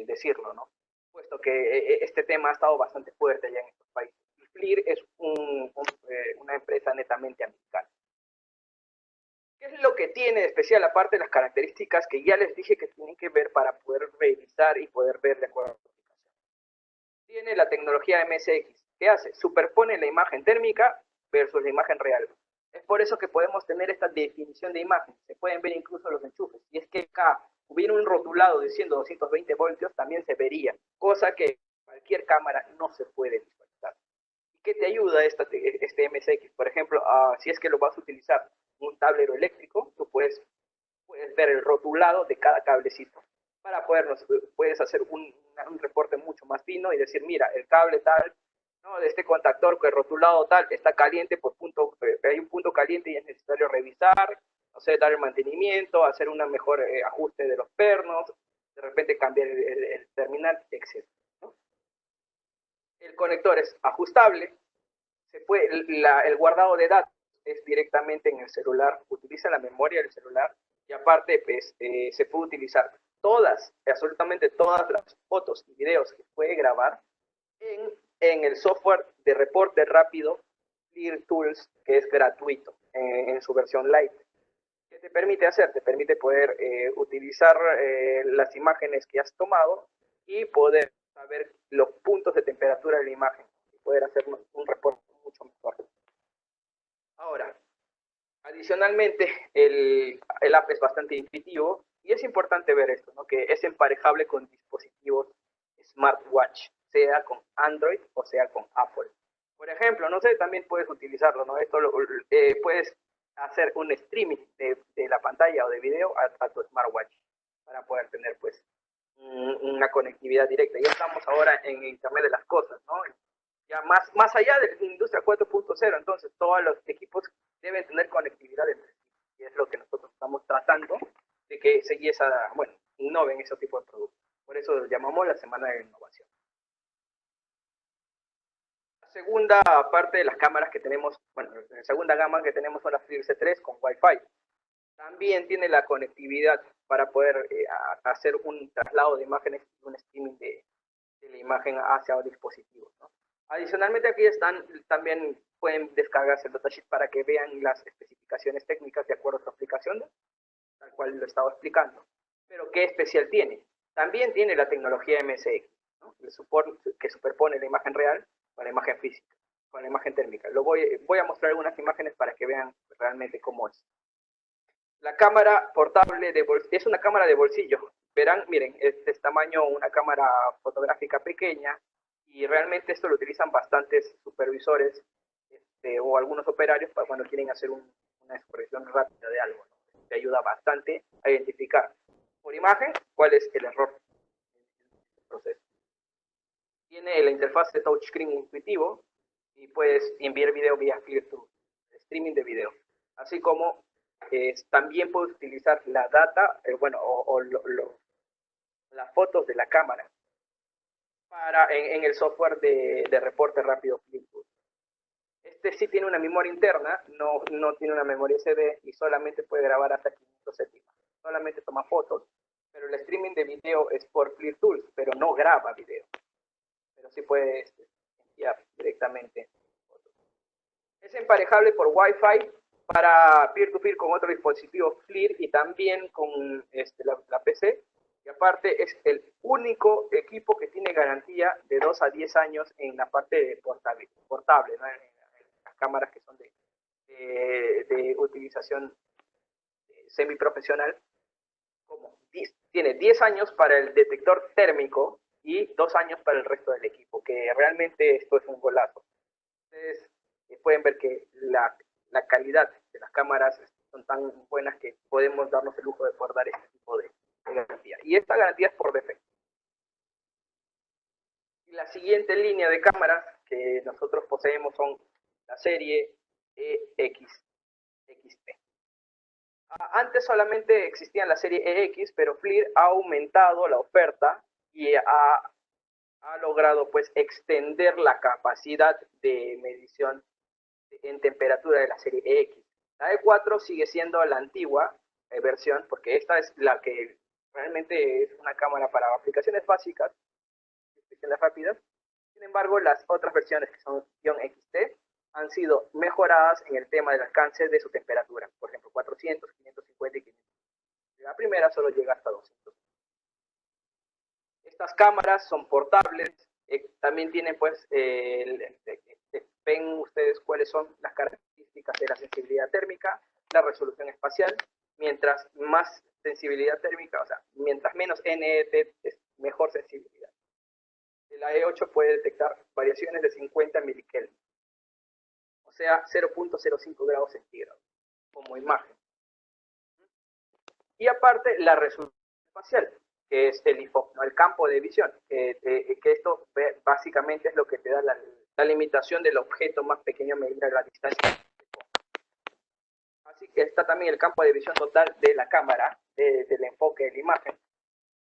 decirlo, ¿no? Puesto que este tema ha estado bastante fuerte allá en estos países. Y FLIR es una empresa netamente americana. ¿Qué es lo que tiene de especial, aparte de las características que ya les dije que tienen que ver para poder revisar y poder ver de acuerdo a la aplicación? Tiene la tecnología MSX. ¿Qué hace? Superpone la imagen térmica versus la imagen real. Es por eso que podemos tener esta definición de imagen. Se pueden ver incluso los enchufes. Y es que acá hubiera un rotulado diciendo 220 voltios, también se vería, cosa que cualquier cámara no se puede visualizar. ¿Y qué te ayuda este MSX? Por ejemplo, si es que lo vas a utilizar un tablero eléctrico, tú puedes ver el rotulado de cada cablecito para puedes hacer un reporte mucho más fino y decir, mira, el cable tal, ¿no?, de este contactor con el rotulado tal está caliente por hay un punto caliente y es necesario revisar, o sea, dar el mantenimiento, hacer un mejor ajuste de los pernos, de repente cambiar el terminal, etc., ¿no? El conector es ajustable, el guardado de datos es directamente en el celular, utiliza la memoria del celular y aparte pues, se puede utilizar absolutamente todas las fotos y videos que puede grabar en el software de reporte rápido FLIR Tools, que es gratuito en su versión Lite. ¿Qué te permite hacer? Te permite poder utilizar las imágenes que has tomado y poder saber los puntos de temperatura de la imagen y poder hacer un reporte mucho mejor. Ahora, adicionalmente, el app es bastante intuitivo y es importante ver esto, ¿no?, que es emparejable con dispositivos smartwatch, sea con Android o sea con Apple. Por ejemplo, no sé, también puedes utilizarlo, ¿no? Puedes hacer un streaming de la pantalla o de video a tu smartwatch para poder tener, pues, una conectividad directa. Ya estamos ahora en Internet de las cosas, ¿no? Ya más allá de la industria 4.0, entonces todos los equipos deben tener conectividad entre sí. Y es lo que nosotros estamos tratando de que innoven ese tipo de productos. Por eso lo llamamos la Semana de Innovación. La segunda parte de las cámaras que tenemos, la segunda gama que tenemos son las FLIR C3 con Wi-Fi. También tiene la conectividad para poder hacer un traslado de imágenes y un streaming de la imagen hacia dispositivos, ¿no? Adicionalmente, aquí también pueden descargarse el datasheet para que vean las especificaciones técnicas de acuerdo a su aplicación, tal cual lo estaba explicando. Pero, ¿qué especial tiene? También tiene la tecnología MSX, ¿no?, que superpone la imagen real con la imagen física, con la imagen térmica. Voy a mostrar algunas imágenes para que vean realmente cómo es. La cámara portable es una cámara de bolsillo. Verán, miren, este es tamaño, una cámara fotográfica pequeña, y realmente esto lo utilizan bastantes supervisores o algunos operarios para cuando quieren hacer una una supervisión rápida de algo, ¿no? Te ayuda bastante a identificar por imagen cuál es el error del proceso. Tiene la interfaz de touchscreen intuitivo y puedes enviar video vía FLIR2, streaming de video. Así como también puedes utilizar la data, las fotos de la cámara en el software de reporte rápido FLIR2. Este sí tiene una memoria interna, no tiene una memoria SD y solamente puede grabar hasta 500 céntimos. Solamente toma fotos, pero el streaming de video es por FLIR Tools, pero no graba video. Pero sí puede enviar directamente fotos. Es emparejable por Wi-Fi para peer-to-peer con otro dispositivo FLIR y también con la PC. Y aparte es el único equipo que tiene garantía de 2 a 10 años en la parte portable, ¿no? En las cámaras que son de utilización semiprofesional. Tiene 10 años para el detector térmico y 2 años para el resto del equipo, que realmente esto es un golazo. Ustedes pueden ver que la calidad de las cámaras son tan buenas que podemos darnos el lujo de poder dar este tipo de garantía. Y esta garantía es por defecto. Y la siguiente línea de cámaras que nosotros poseemos son la serie XT. Antes solamente existía la serie EX, pero FLIR ha aumentado la oferta y ha logrado pues extender la capacidad de medición en temperatura de la serie EX. La E4 sigue siendo la antigua versión, porque esta es la que realmente es una cámara para aplicaciones básicas, aplicaciones rápidas. Sin embargo, las otras versiones que son XT han sido mejoradas en el tema del alcance de su temperatura. Por ejemplo, 400, 550 y 500. La primera solo llega hasta 200. Estas cámaras son portables, también tienen pues, ven ustedes cuáles son las características de la sensibilidad térmica, la resolución espacial. Mientras más sensibilidad térmica, o sea, mientras menos NET es mejor sensibilidad. La E8 puede detectar variaciones de 50 milikelvin, o sea, 0.05 grados centígrados, como imagen. Y aparte, la resolución espacial, que es el IFOC, ¿no? El campo de visión, que esto básicamente es lo que te da la limitación del objeto más pequeño a medir a la distancia. Así que está también el campo de visión total de la cámara, del enfoque de la imagen.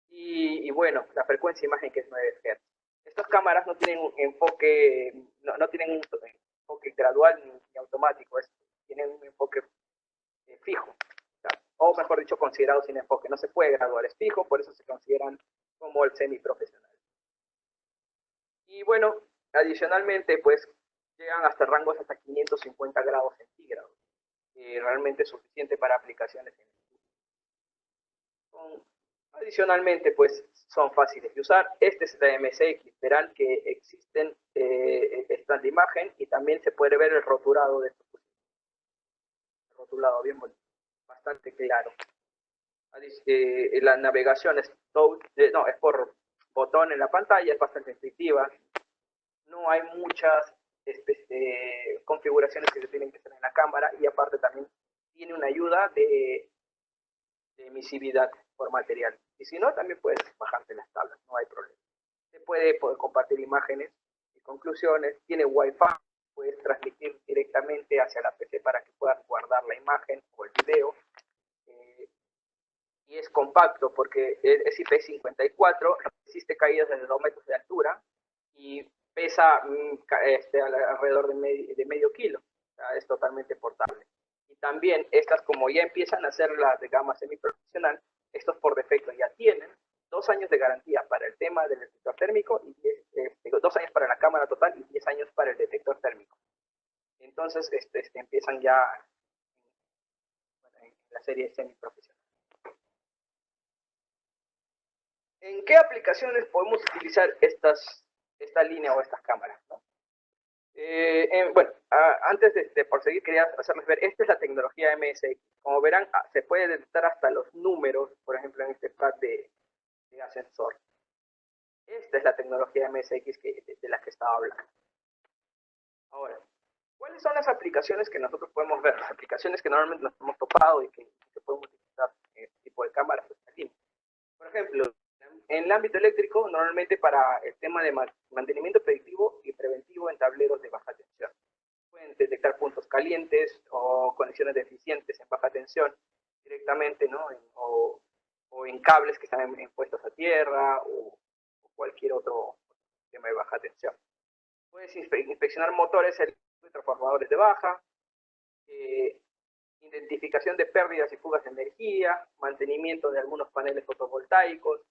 Y bueno, la frecuencia de imagen que es 9 Hz. Estas cámaras no tienen un enfoque, no tienen un enfoque gradual ni automático, tienen un enfoque fijo, o mejor dicho, considerado sin enfoque. No se puede graduar, es fijo, por eso se consideran como el semiprofesional. Y bueno, adicionalmente, pues llegan hasta rangos hasta 550 grados centígrados, realmente es suficiente para aplicaciones en el estudio. Adicionalmente, pues son fáciles de usar. Este es la MSX. Verán que existen estas de imagen y también se puede ver el rotulado de estos. El rotulado bien bonito, bastante claro. La navegación es por botón en la pantalla, es bastante intuitiva. No hay muchas configuraciones que se tienen que hacer en la cámara y aparte también tiene una ayuda de emisividad por material. Y si no, también puedes bajarte las tablas, no hay problema. Se puede compartir imágenes y conclusiones, tiene Wi-Fi, puedes transmitir directamente hacia la PC para que puedas guardar la imagen o el video. Y es compacto porque es IP54, resiste caídas desde 2 metros de altura y pesa alrededor de medio kilo. O sea, es totalmente portable. Y también estas, como ya empiezan a ser las de gama semiprofesional, estos por defecto ya tienen 2 años de garantía para el tema del detector térmico y 2 años para la cámara total y 10 años para el detector térmico. Entonces empiezan ya en la serie semiprofesional. ¿En qué aplicaciones podemos utilizar esta línea o estas cámaras, ¿no? Bueno, antes de proseguir, quería hacerles ver, esta es la tecnología MSX. Como verán, se puede detectar hasta los números, por ejemplo, en este pad de ascensor. Esta es la tecnología MSX de la que estaba hablando. Ahora, ¿Cuáles son las aplicaciones que nosotros podemos ver? Las aplicaciones que normalmente nos hemos topado y que podemos utilizar en este tipo de cámaras. Por ejemplo, en el ámbito eléctrico, normalmente para el tema de mantenimiento predictivo y preventivo en tableros de baja tensión. Pueden detectar puntos calientes o conexiones deficientes en baja tensión directamente, ¿no? O en cables que están puestos a tierra o cualquier otro tema de baja tensión. Puedes inspeccionar motores y transformadores de baja, identificación de pérdidas y fugas de energía, mantenimiento de algunos paneles fotovoltaicos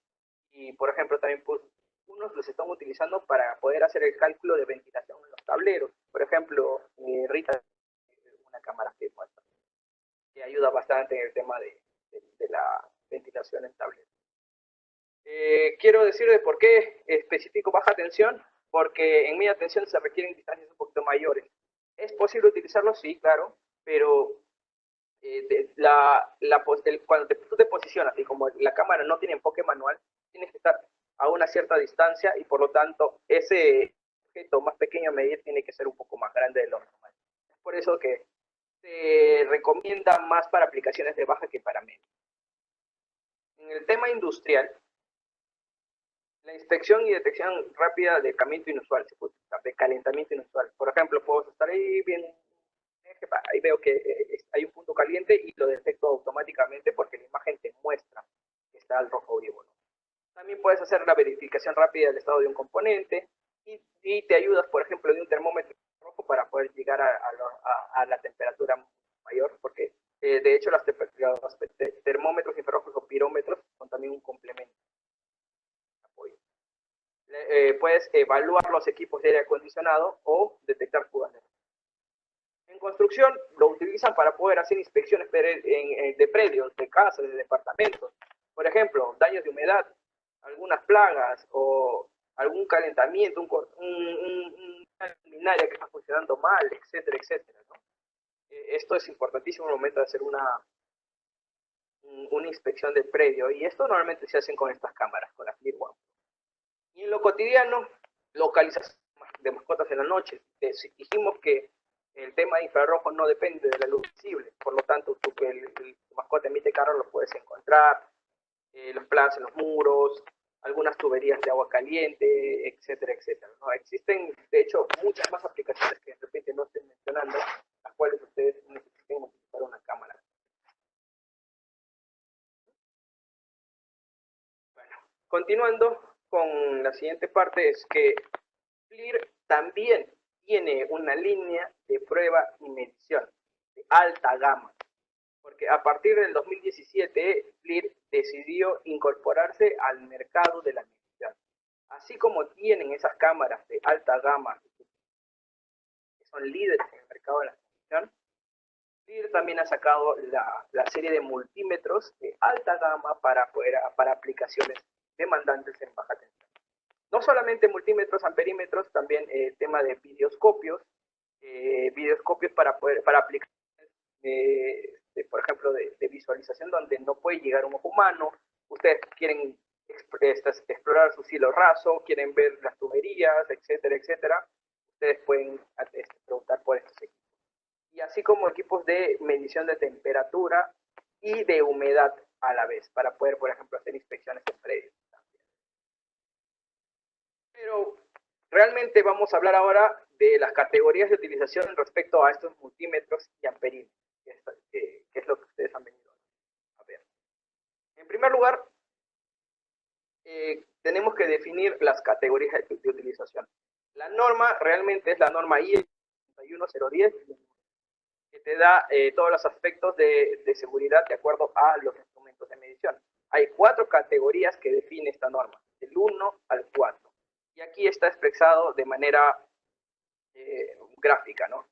y, por ejemplo, también pues, unos los están utilizando para poder hacer el cálculo de ventilación en los tableros. Por ejemplo, Rita, una cámara que muestra, que ayuda bastante en el tema de la ventilación en tableros. Quiero decir de por qué especifico baja tensión, porque en media tensión se requieren distancias un poquito mayores. ¿Es posible utilizarlo? Sí, claro, pero cuando tú te posicionas y como la cámara no tiene enfoque manual, tienes que estar a una cierta distancia y por lo tanto ese objeto más pequeño a medir tiene que ser un poco más grande de lo normal. Es por eso que se recomienda más para aplicaciones de baja que para media. En el tema industrial, la inspección y detección rápida de calentamiento inusual, de calentamiento inusual. Por ejemplo, puedo estar ahí bien, ahí veo que hay un punto caliente y lo detecto automáticamente porque la imagen te muestra que está al rojo vivo, ¿no? También puedes hacer la verificación rápida del estado de un componente y te ayudas, por ejemplo, de un termómetro rojo para poder llegar a la temperatura mayor, porque de hecho los termómetros infrarrojos o pirómetros son también un complemento. Puedes evaluar los equipos de aire acondicionado o detectar fugas de energía. En construcción lo utilizan para poder hacer inspecciones de predios, de casas, de departamentos. Por ejemplo, daños de humedad, algunas plagas o algún calentamiento, una luminaria que está funcionando mal, etcétera, etcétera, ¿no? Esto es importantísimo en el momento de hacer una inspección del predio y esto normalmente se hacen con estas cámaras, con las FLIR One. Y en lo cotidiano, localización de mascotas en la noche. Dijimos que el tema de infrarrojo no depende de la luz visible, por lo tanto, tu mascota emite calor, lo puedes encontrar, los planos en los muros, algunas tuberías de agua caliente, etcétera, etcétera, ¿no? Existen, de hecho, muchas más aplicaciones que de repente no estoy mencionando, las cuales ustedes necesiten utilizar una cámara. Bueno, continuando con la siguiente parte es que FLIR también tiene una línea de prueba y medición de alta gama, porque a partir del 2017 FLIR decidió incorporarse al mercado de la medición. Así como tienen esas cámaras de alta gama que son líderes en el mercado de la medición, FLIR también ha sacado la serie de multímetros de alta gama para aplicaciones demandantes en baja tensión. No solamente multímetros, amperímetros, también tema de videoscopios para aplicaciones, por ejemplo, de visualización donde no puede llegar un ojo humano. Ustedes quieren explorar su cielo raso, quieren ver las tuberías, etcétera, etcétera. Ustedes pueden preguntar por estos equipos. Y así como equipos de medición de temperatura y de humedad a la vez, para poder, por ejemplo, hacer inspecciones en predios. Pero realmente vamos a hablar ahora de las categorías de utilización respecto a estos multímetros y amperímetros, que es lo que ustedes han venido a ver. En primer lugar, tenemos que definir las categorías de utilización. La norma realmente es la norma IE 61010, que te da todos los aspectos de seguridad de acuerdo a los instrumentos de medición. Hay 4 categorías que define esta norma, del 1 al 4. Y aquí está expresado de manera gráfica, ¿no?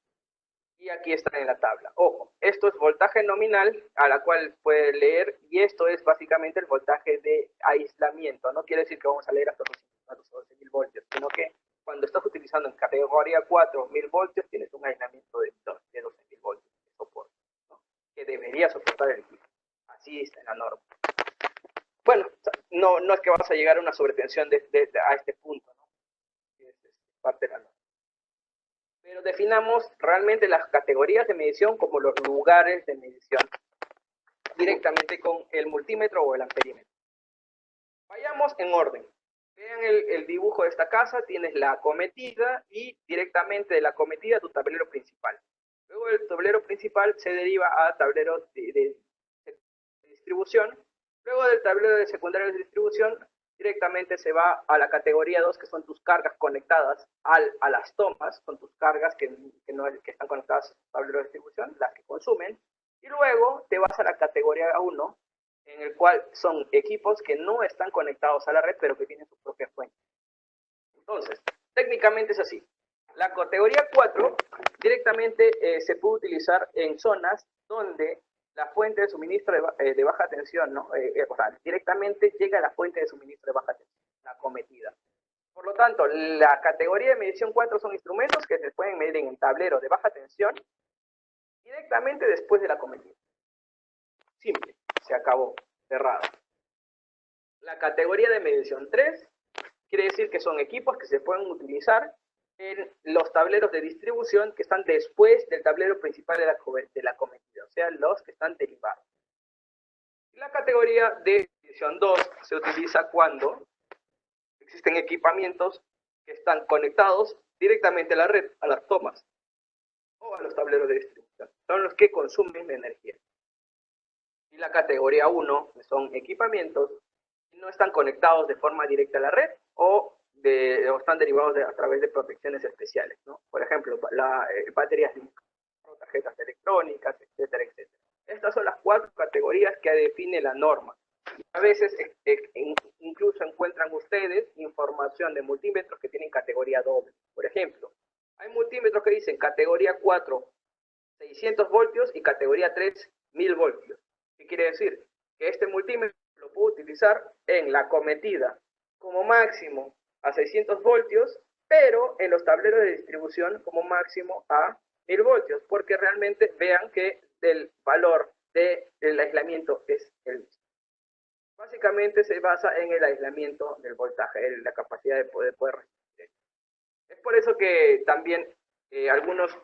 Y aquí está en la tabla. Ojo, esto es voltaje nominal a la cual puede leer y esto es básicamente el voltaje de aislamiento. No quiere decir que vamos a leer hasta los 12.000 voltios, sino que cuando estás utilizando en categoría 4, 1000 voltios, tienes un aislamiento de 12.000 voltios de soporte, ¿no? Que debería soportar el equipo. Así está en la norma. Bueno, no es que vas a llegar a una sobretensión a este punto, ¿no? Es parte de la norma. Pero definamos realmente las categorías de medición como los lugares de medición directamente con el multímetro o el amperímetro. Vayamos en orden. Vean el dibujo de esta casa, tienes la acometida y directamente de la acometida tu tablero principal. Luego el tablero principal se deriva a tableros de distribución. Luego del tablero de secundario de distribución directamente se va a la categoría 2, que son tus cargas conectadas a las tomas, son tus cargas que están conectadas al tablero de distribución, las que consumen. Y luego te vas a la categoría 1, en el cual son equipos que no están conectados a la red, pero que tienen su propia fuente. Entonces, técnicamente es así. La categoría 4 directamente se puede utilizar en zonas donde la fuente de suministro de baja tensión, ¿no? O sea, directamente llega a la fuente de suministro de baja tensión, la acometida. Por lo tanto, la categoría de medición 4 son instrumentos que se pueden medir en el tablero de baja tensión directamente después de la acometida. Simple, se acabó, cerrado. La categoría de medición 3 quiere decir que son equipos que se pueden utilizar en los tableros de distribución que están después del tablero principal de la acometida, o sea, los que están derivados. La categoría de medición 2 se utiliza cuando existen equipamientos que están conectados directamente a la red, a las tomas o a los tableros de distribución. Son los que consumen energía. Y la categoría 1 son equipamientos que no están conectados de forma directa a la red o están derivados a través de protecciones especiales, ¿no? Por ejemplo, baterías, tarjetas electrónicas, etcétera, etcétera. Estas son las 4 categorías que define la norma. A veces incluso encuentran ustedes información de multímetros que tienen categoría doble. Por ejemplo, hay multímetros que dicen categoría 4, 600 voltios y categoría 3, 1000 voltios. ¿Qué quiere decir? Que este multímetro lo puedo utilizar en la acometida como máximo a 600 voltios, pero en los tableros de distribución como máximo a 1000 voltios, porque realmente vean que el valor del aislamiento es el mismo. Básicamente se basa en el aislamiento del voltaje, en la capacidad de poder resistir. Es por eso que también algunos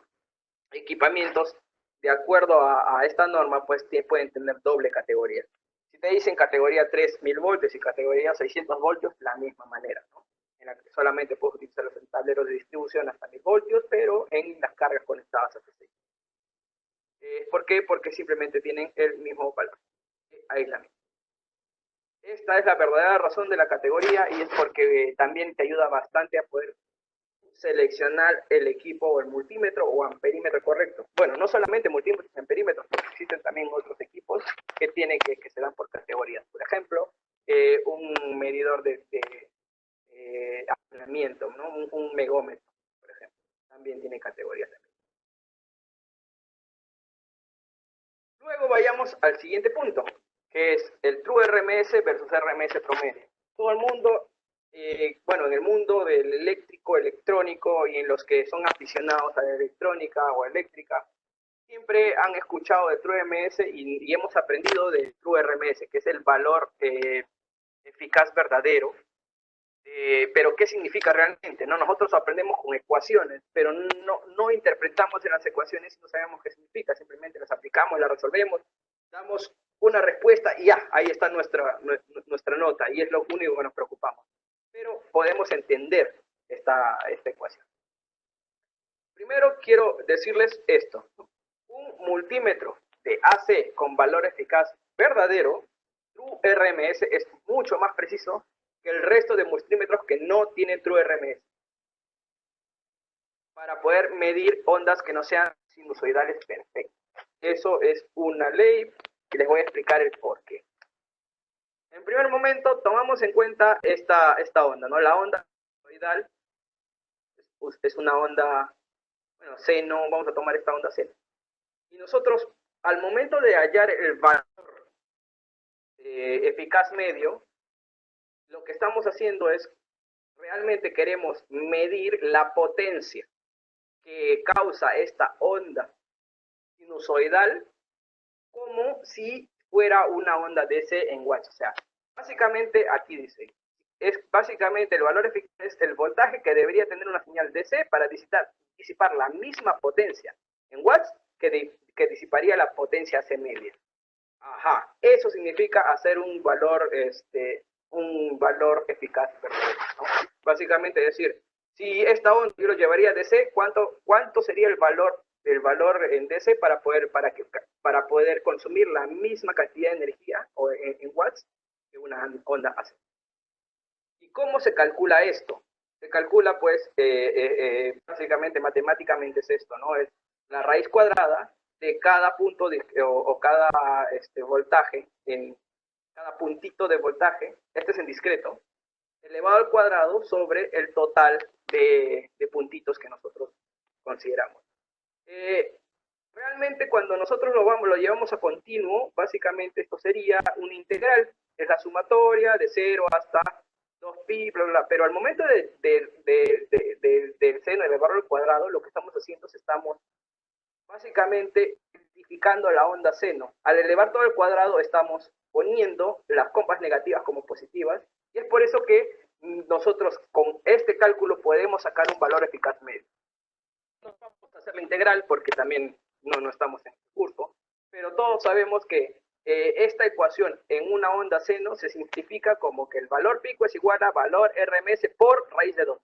equipamientos, de acuerdo a esta norma, pues pueden tener doble categoría. Si te dicen categoría 3, 1000 voltios y categoría 600 voltios, la misma manera, ¿no? En la que solamente puedes utilizar los tableros de distribución hasta 1000 voltios, pero en las cargas conectadas hasta 600. ¿Por qué? Porque simplemente tienen el mismo valor de aislamiento. Esta es la verdadera razón de la categoría y es porque también te ayuda bastante a poder seleccionar el equipo o el multímetro o amperímetro correcto. Bueno, no solamente multímetros y amperímetros, porque existen también otros equipos que se dan por categorías. Por ejemplo, un medidor de aislamiento, ¿no? Un megómetro, por ejemplo, también tiene categorías. Luego vayamos al siguiente punto, que es el True RMS versus RMS promedio. Todo el mundo, bueno, en el mundo del eléctrico, electrónico y en los que son aficionados a la electrónica o eléctrica, siempre han escuchado de True RMS y hemos aprendido del True RMS, que es el valor eficaz verdadero. Pero ¿qué significa realmente? ¿No? Nosotros aprendemos con ecuaciones, pero no interpretamos en las ecuaciones y no sabemos qué significa, simplemente las aplicamos, las resolvemos, damos una respuesta y ya, ahí está nuestra nota y es lo único que nos preocupamos. Pero podemos entender esta ecuación. Primero quiero decirles esto. Un multímetro de AC con valor eficaz verdadero, True RMS, es mucho más preciso que el resto de multímetros que no tienen True RMS, para poder medir ondas que no sean sinusoidales perfectas. Eso es una ley y les voy a explicar el por qué. En primer momento, tomamos en cuenta esta onda, ¿no? La onda sinusoidal es una onda, bueno, seno, vamos a tomar esta onda seno. Y nosotros, al momento de hallar el valor eficaz medio, lo que estamos haciendo es, realmente queremos medir la potencia que causa esta onda sinusoidal como si fuera una onda DC en watts. O sea, básicamente aquí dice, básicamente el valor eficaz es el voltaje que debería tener una señal DC para disitar disipar la misma potencia en watts que disiparía la potencia C media. Ajá, eso significa hacer un valor eficaz verdadero, ¿no? Básicamente decir, si esta onda yo lo llevaría a DC, ¿cuánto sería el valor en DC para poder consumir la misma cantidad de energía o en watts que una onda hace? ¿Y cómo se calcula esto? Se calcula, pues, básicamente, matemáticamente es esto, ¿no? Es la raíz cuadrada de cada punto o cada voltaje, en cada puntito de voltaje, este es en discreto, elevado al cuadrado sobre el total de puntitos que nosotros consideramos. Realmente cuando nosotros lo llevamos a continuo, básicamente esto sería una integral, es la sumatoria de 0 hasta 2pi, bla, bla, pero al momento del seno elevado al cuadrado, lo que estamos haciendo es estamos básicamente identificando la onda seno. Al elevar todo al cuadrado estamos poniendo las compas negativas como positivas, y es por eso que nosotros con este cálculo podemos sacar un valor eficaz medio. No vamos a hacer la integral porque también no estamos en el curso, pero todos sabemos que esta ecuación en una onda seno se simplifica como que el valor pico es igual a valor RMS por raíz de 2.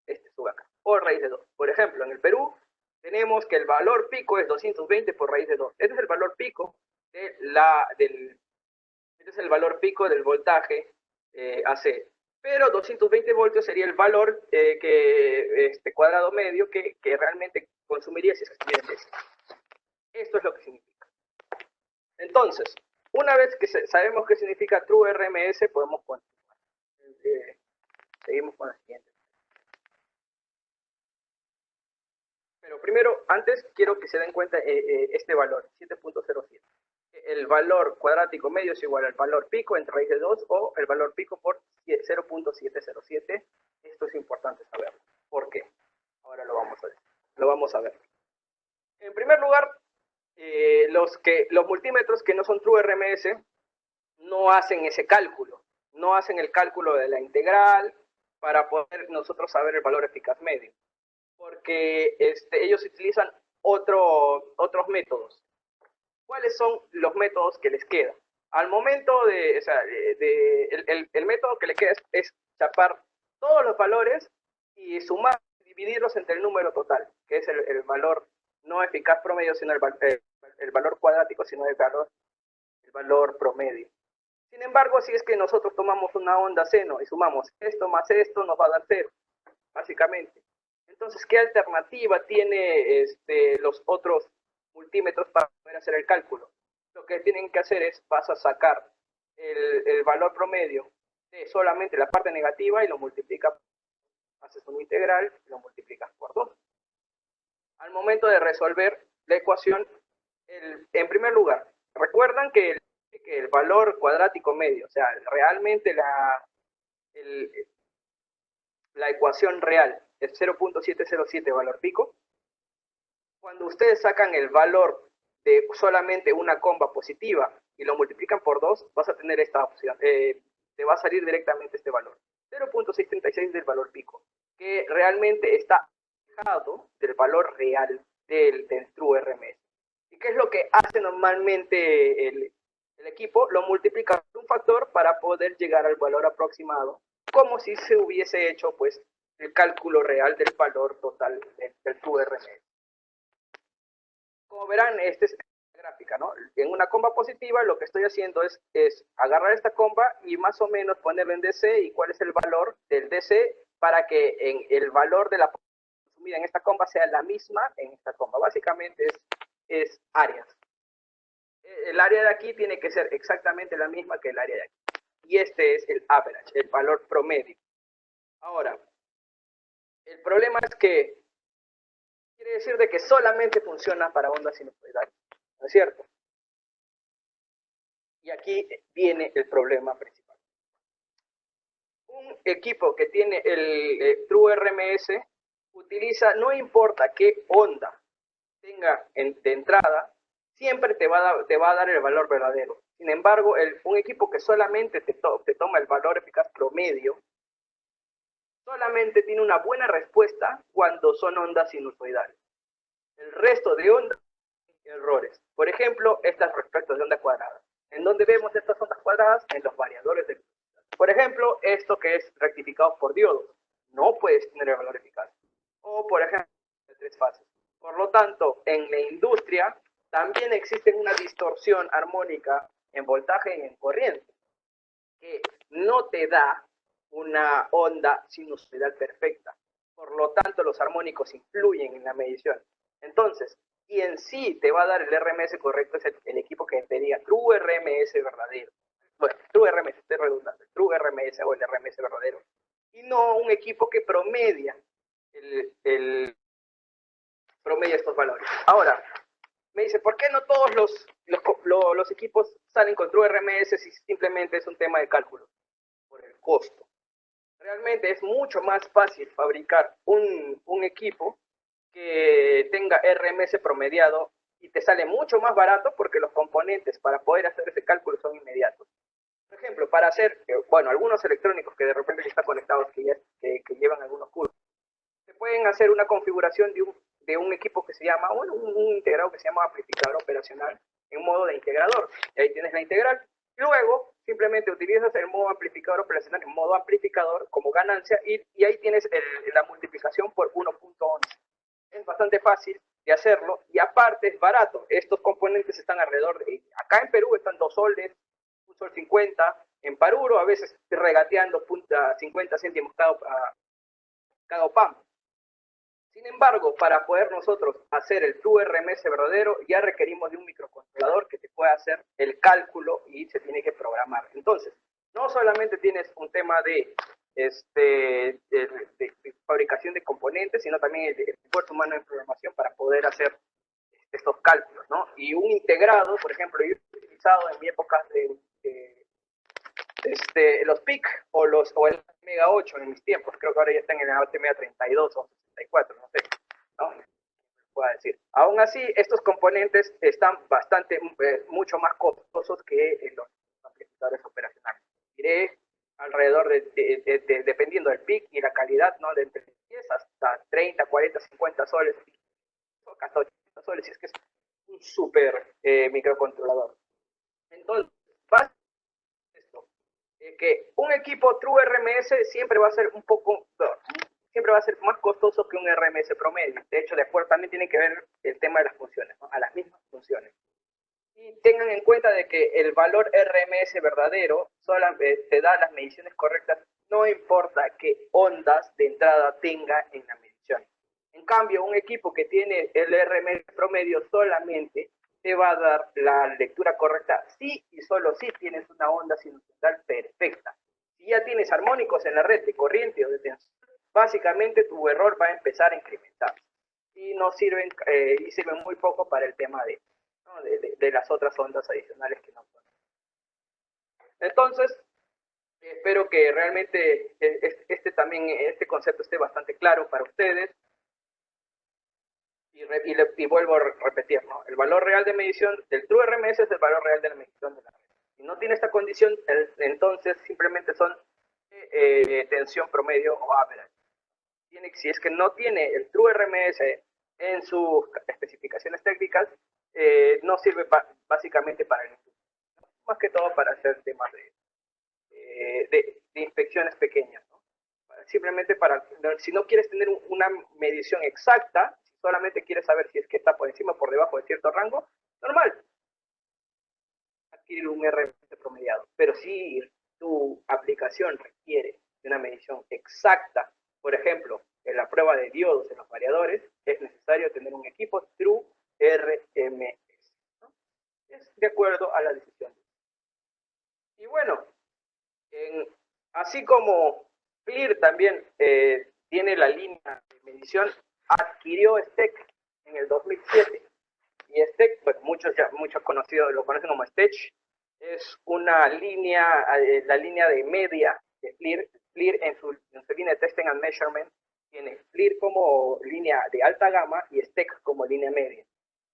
Este sube acá, por raíz de 2. Por ejemplo, en el Perú tenemos que el valor pico es 220 por raíz de 2. Este es el valor pico este es el valor pico del voltaje AC. Pero 220 voltios sería el valor cuadrado medio que realmente consumiría si se estuviera en DC. Esto es lo que significa. Entonces, una vez que sabemos qué significa True RMS, podemos continuar. Seguimos con la siguiente. Pero primero, antes quiero que se den cuenta este valor, 7.07. El valor cuadrático medio es igual al valor pico entre raíz de 2 o el valor pico por 0.707. Esto es importante saberlo. ¿Por qué? Ahora lo vamos a ver. En primer lugar, los multímetros que no son True RMS no hacen ese cálculo. No hacen el cálculo de la integral para poder nosotros saber el valor eficaz medio. Porque ellos utilizan otros métodos. ¿Cuáles son los métodos que les quedan? Al momento el método que le queda es chapar todos los valores y sumar, dividirlos entre el número total, que es el valor no eficaz promedio, sino el valor cuadrático, sino el valor promedio. Sin embargo, si es que nosotros tomamos una onda seno y sumamos esto más esto, nos va a dar 0, básicamente. Entonces, ¿qué alternativa tiene los otros multímetros para poder hacer el cálculo? Lo que tienen que hacer es, vas a sacar el valor promedio de solamente la parte negativa y lo multiplicas, haces una integral y lo multiplicas por 2. Al momento de resolver la ecuación, en primer lugar, recuerdan que el valor cuadrático medio, o sea, realmente la ecuación real es 0.707 valor pico. Cuando ustedes sacan el valor de solamente una comba positiva y lo multiplican por 2, vas a tener esta opción. Te va a salir directamente este valor. 0.636 del valor pico, que realmente está alejado del valor real del True RMS. ¿Y qué es lo que hace normalmente el equipo? Lo multiplica por un factor para poder llegar al valor aproximado, como si se hubiese hecho pues el cálculo real del valor total del True RMS. Como verán, esta es la gráfica, ¿no? En una comba positiva lo que estoy haciendo es agarrar esta comba y más o menos ponerlo en DC y cuál es el valor del DC para que el valor de la consumida en esta comba sea la misma en esta comba. Básicamente es áreas. El área de aquí tiene que ser exactamente la misma que el área de aquí. Y este es el average, el valor promedio. Ahora, el problema es que quiere decir de que solamente funciona para ondas sinusoidales, ¿no es cierto? Y aquí viene el problema principal. Un equipo que tiene el True RMS utiliza, no importa qué onda tenga de entrada, siempre te va a dar el valor verdadero. Sin embargo, un equipo que solamente te toma el valor eficaz promedio, solamente tiene una buena respuesta cuando son ondas sinusoidales. El resto de ondas, errores. Por ejemplo, estas respecto de ondas cuadradas. ¿En dónde vemos estas ondas cuadradas? En los variadores de... Por ejemplo, esto que es rectificado por diodos. No puedes tener el valor eficaz. O, por ejemplo, de 3 fases. Por lo tanto, en la industria también existe una distorsión armónica en voltaje y en corriente, que no te da una onda sinusoidal perfecta. Por lo tanto, los armónicos influyen en la medición. Entonces, quien sí te va a dar el RMS correcto es el equipo que te diga True RMS verdadero. Bueno, True RMS, estoy redundante, True RMS o el RMS verdadero. Y no un equipo que promedia promedia estos valores. Ahora, me dice, ¿por qué no todos los equipos salen con True RMS si simplemente es un tema de cálculo? Por el costo. Realmente es mucho más fácil fabricar un equipo que tenga RMS promediado y te sale mucho más barato porque los componentes para poder hacer ese cálculo son inmediatos. Por ejemplo, para hacer, bueno, algunos electrónicos que de repente están conectados, que llevan algunos cursos, se pueden hacer una configuración de un equipo que se llama, bueno, un integrado que se llama amplificador operacional en modo de integrador. Y ahí tienes la integral. Luego, simplemente utilizas el modo amplificador operacional en modo amplificador como ganancia y ahí tienes la multiplicación por 1.11. Es bastante fácil de hacerlo y aparte es barato. Estos componentes están alrededor de... Acá en Perú están 2 soles, 1 sol 50. En Paruro a veces regateando 50 céntimos cada OPAM. Sin embargo, para poder nosotros hacer el True RMS verdadero, ya requerimos de un microcontrolador que te pueda hacer el cálculo y se tiene que programar. Entonces, no solamente tienes un tema de fabricación de componentes, sino también el esfuerzo humano en programación para poder hacer estos cálculos, ¿no? Y un integrado, por ejemplo, yo he utilizado en mi época los PIC o el Mega 8 en mis tiempos, creo que ahora ya están en el Mega 32 o 64, no sé, ¿no? Puedo decir. Aún así, estos componentes están bastante, mucho más costosos que los amplificadores operacionales. Diré alrededor dependiendo del PIC y la calidad, ¿no? De entre 10 hasta 30, 40, 50 soles, hasta 80 soles, si es que es un súper microcontrolador. Entonces, que un equipo True RMS siempre va a ser siempre va a ser más costoso que un RMS promedio. De hecho, de acuerdo, también tiene que ver el tema de las funciones, ¿no? A las mismas funciones. Y tengan en cuenta de que el valor RMS verdadero solamente te da las mediciones correctas, no importa qué ondas de entrada tenga en la medición. En cambio, un equipo que tiene el RMS promedio solamente te va a dar la lectura correcta sí y solo si tienes una onda sinusoidal perfecta. Si ya tienes armónicos en la red de corriente o de tensión, básicamente tu error va a empezar a incrementar y no sirven y sirven muy poco para el tema de las otras ondas adicionales que no son. Entonces, espero que realmente este concepto esté bastante claro para ustedes. Y vuelvo a repetir, ¿no? El valor real de medición del True RMS es el valor real de la medición de la red. Si no tiene esta condición, entonces simplemente son tensión promedio o average. Si es que no tiene el True RMS en sus especificaciones técnicas, no sirve básicamente para el industria, ¿no? Más que todo para hacer temas de inspecciones pequeñas, ¿no? Simplemente si no quieres tener una medición exacta, solamente quieres saber si es que está por encima o por debajo de cierto rango, normal, adquirir un RMS promediado. Pero si tu aplicación requiere de una medición exacta, por ejemplo, en la prueba de diodos en los variadores, es necesario tener un equipo True RMS, ¿no? Es de acuerdo a la decisión. Y bueno, así como FLIR también tiene la línea de medición, adquirió STEC en el 2007. Y STEC, pues muchos conocidos lo conocen como STECH, es una línea, la línea de media de FLIR. FLIR en su línea de Testing and Measurement tiene FLIR como línea de alta gama y STEC como línea media,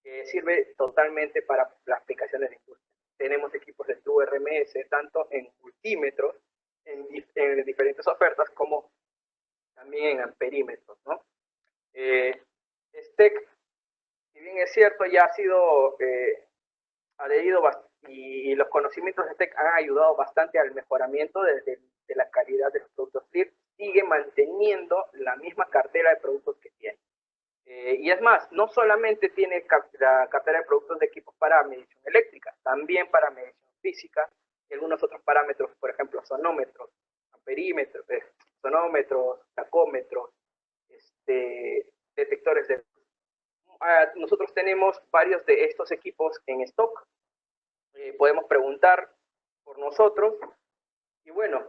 que sirve totalmente para las aplicaciones de industria. Tenemos equipos de True RMS, tanto en multímetros, en diferentes ofertas, como también en amperímetros, ¿no? STEC, si bien es cierto, ya ha sido adherido y los conocimientos de STEC han ayudado bastante al mejoramiento de la calidad de los productos FLIR, sigue manteniendo la misma cartera de productos que tiene. Y es más, no solamente tiene la cartera de productos de equipos para medición eléctrica, también para medición física y algunos otros parámetros, por ejemplo, sonómetros, amperímetros, sonómetros, tacómetros, detectores de... nosotros tenemos varios de estos equipos en stock. Podemos preguntar por nosotros. Y bueno,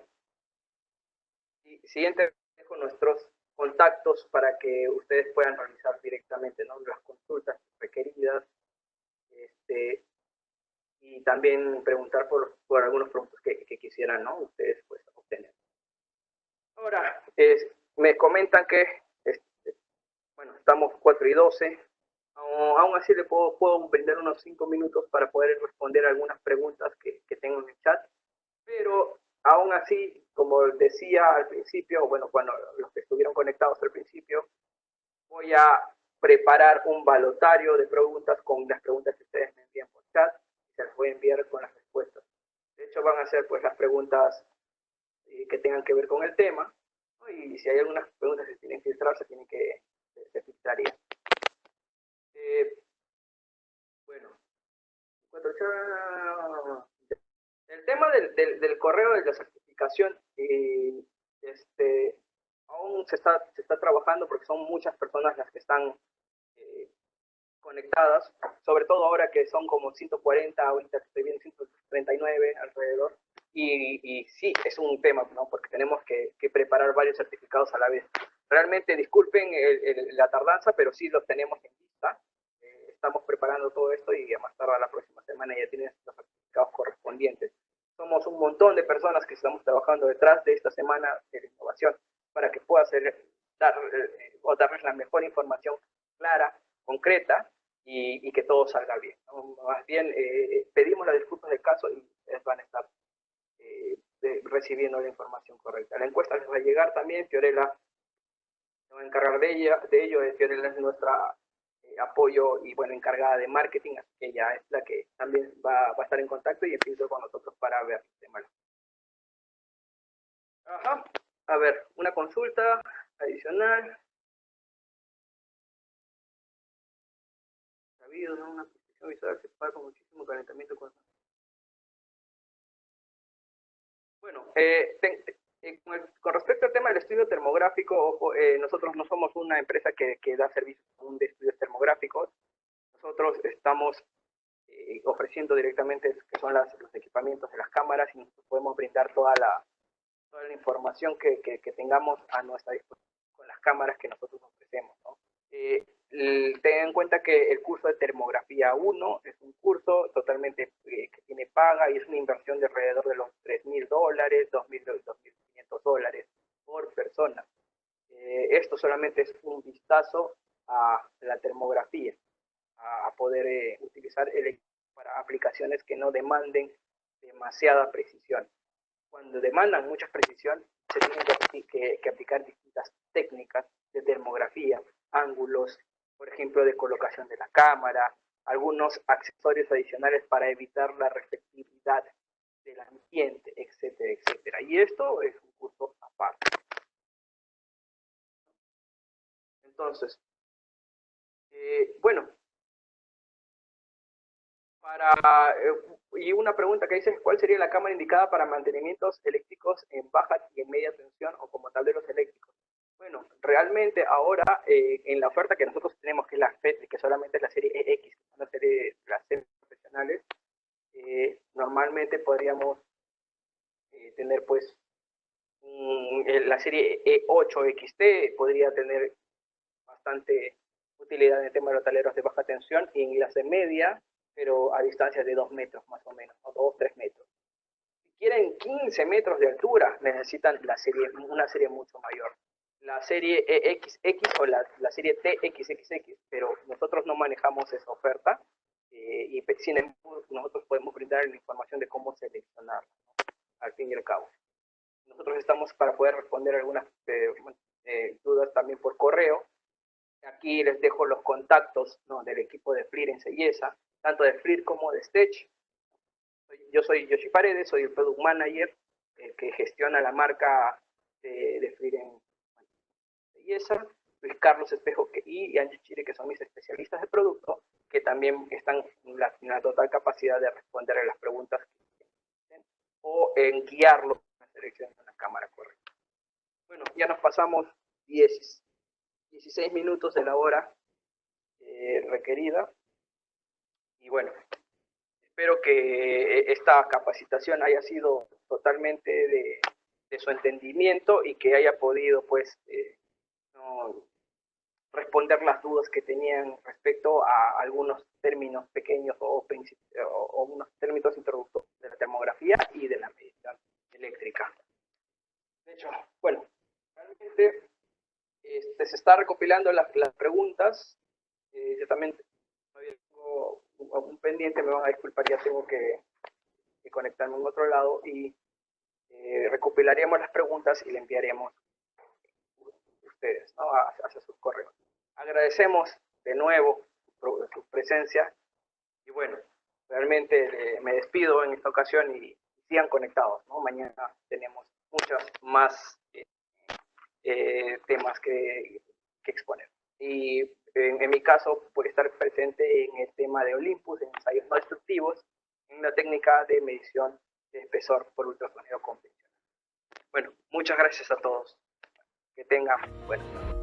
siguiente con nuestros contactos para que ustedes puedan realizar directamente, ¿no?, las consultas requeridas, y también preguntar por algunos productos que quisieran, ¿no?, ustedes pues obtener. Ahora, me comentan que, bueno, estamos 4:12, aún así le puedo brindar unos 5 minutos para poder responder algunas preguntas que tengo en el chat, pero aún así, como decía al principio, bueno, cuando los que estuvieron conectados al principio, voy a preparar un balotario de preguntas con las preguntas que ustedes me envían por chat y se las voy a enviar con las respuestas. De hecho, van a ser pues las preguntas que tengan que ver con el tema, ¿no? Y si hay algunas preguntas que se tienen que filtrar, se tienen que se filtrarían. Bueno, el tema del correo de la certificación aún se está trabajando porque son muchas personas las que están conectadas, sobre todo ahora que son como 140, ahorita estoy viendo 139 alrededor, y sí, es un tema, ¿no?, porque tenemos que preparar varios certificados a la vez. Realmente disculpen la tardanza, pero sí los tenemos en lista. Estamos preparando todo esto y a más tardar la próxima semana ya tienen los certificados correspondientes. Somos un montón de personas que estamos trabajando detrás de esta semana de la innovación para que pueda darles la mejor información clara, concreta, y que todo salga bien, ¿no? Más bien, pedimos las disculpas del caso y ustedes van a estar recibiendo la información correcta. La encuesta les va a llegar también, Fiorella se va a encargar de ello. Fiorella es nuestra apoyo y, bueno, encargada de marketing, así que ella es la que también va a estar en contacto y empiezo con nosotros para ver el tema. Ajá. A ver, una consulta adicional. Sabido, ¿no? Una protección visual se paga con muchísimo calentamiento constante. Bueno, con respecto al tema del estudio termográfico, nosotros no somos una empresa que da servicios de estudios termográficos. Nosotros estamos ofreciendo directamente que son los equipamientos de las cámaras y podemos brindar toda la información que tengamos a nuestra disposición con las cámaras que nosotros ofrecemos, ¿no? Ten en cuenta que el curso de termografía 1 es un curso totalmente que tiene paga y es una inversión de alrededor de los $3,000, $2,500 por persona. Esto solamente es un vistazo a la termografía, a poder utilizar para aplicaciones que no demanden demasiada precisión. Cuando demandan mucha precisión, se tienen que aplicar distintas técnicas de termografía, ángulos, por ejemplo, de colocación de la cámara, algunos accesorios adicionales para evitar la reflectividad del ambiente, etcétera, etcétera. Y esto es un curso aparte. Entonces, bueno, y una pregunta que dice, ¿cuál sería la cámara indicada para mantenimientos eléctricos en baja y en media tensión o como tableros eléctricos? Bueno, realmente ahora en la oferta que nosotros tenemos, que es la FET, que solamente es la serie EX, las series profesionales, normalmente podríamos tener pues la serie E8 XT podría tener bastante utilidad en el tema de los tableros de baja tensión y en las de media, pero a distancias de 2 metros más o menos, o 2, 3 metros. Si quieren 15 metros de altura, necesitan una serie mucho mayor. La serie EXX o la serie TXXX, pero nosotros no manejamos esa oferta y sin embargo nosotros podemos brindar la información de cómo seleccionarla, ¿no?, al fin y al cabo. Nosotros estamos para poder responder algunas dudas también por correo. Aquí les dejo los contactos, ¿no?, del equipo de FLIR en Seyesa, tanto de FLIR como de Stech. Yo soy Yoshi Paredes, soy el Product Manager, el que gestiona la marca de FLIR en Seyesa. Luis Carlos Espejo y Angie Chire, que son mis especialistas de producto, que también están en la total capacidad de responder a las preguntas o en guiarlo a la selección de una cámara correcta. Bueno, ya nos pasamos 16 minutos de la hora requerida. Y bueno, espero que esta capacitación haya sido totalmente de su entendimiento y que haya podido, pues, no, responder las dudas que tenían respecto a algunos términos pequeños o unos términos introductorios de la termografía y de la medición eléctrica. De hecho, bueno, realmente se está recopilando las preguntas. Yo también todavía tengo un pendiente, me van a disculpar, ya tengo que conectarme en otro lado y recopilaríamos las preguntas y le enviaremos a ustedes, ¿no?, hacia sus correos. Agradecemos de nuevo su presencia y bueno, realmente me despido en esta ocasión y sigan conectados, ¿no? Mañana tenemos muchos más temas que exponer. Y en mi caso, por estar presente en el tema de Olympus, en ensayos no destructivos, en la técnica de medición de espesor por ultrasonido convencional. Bueno, muchas gracias a todos. Que tengan buenas noches.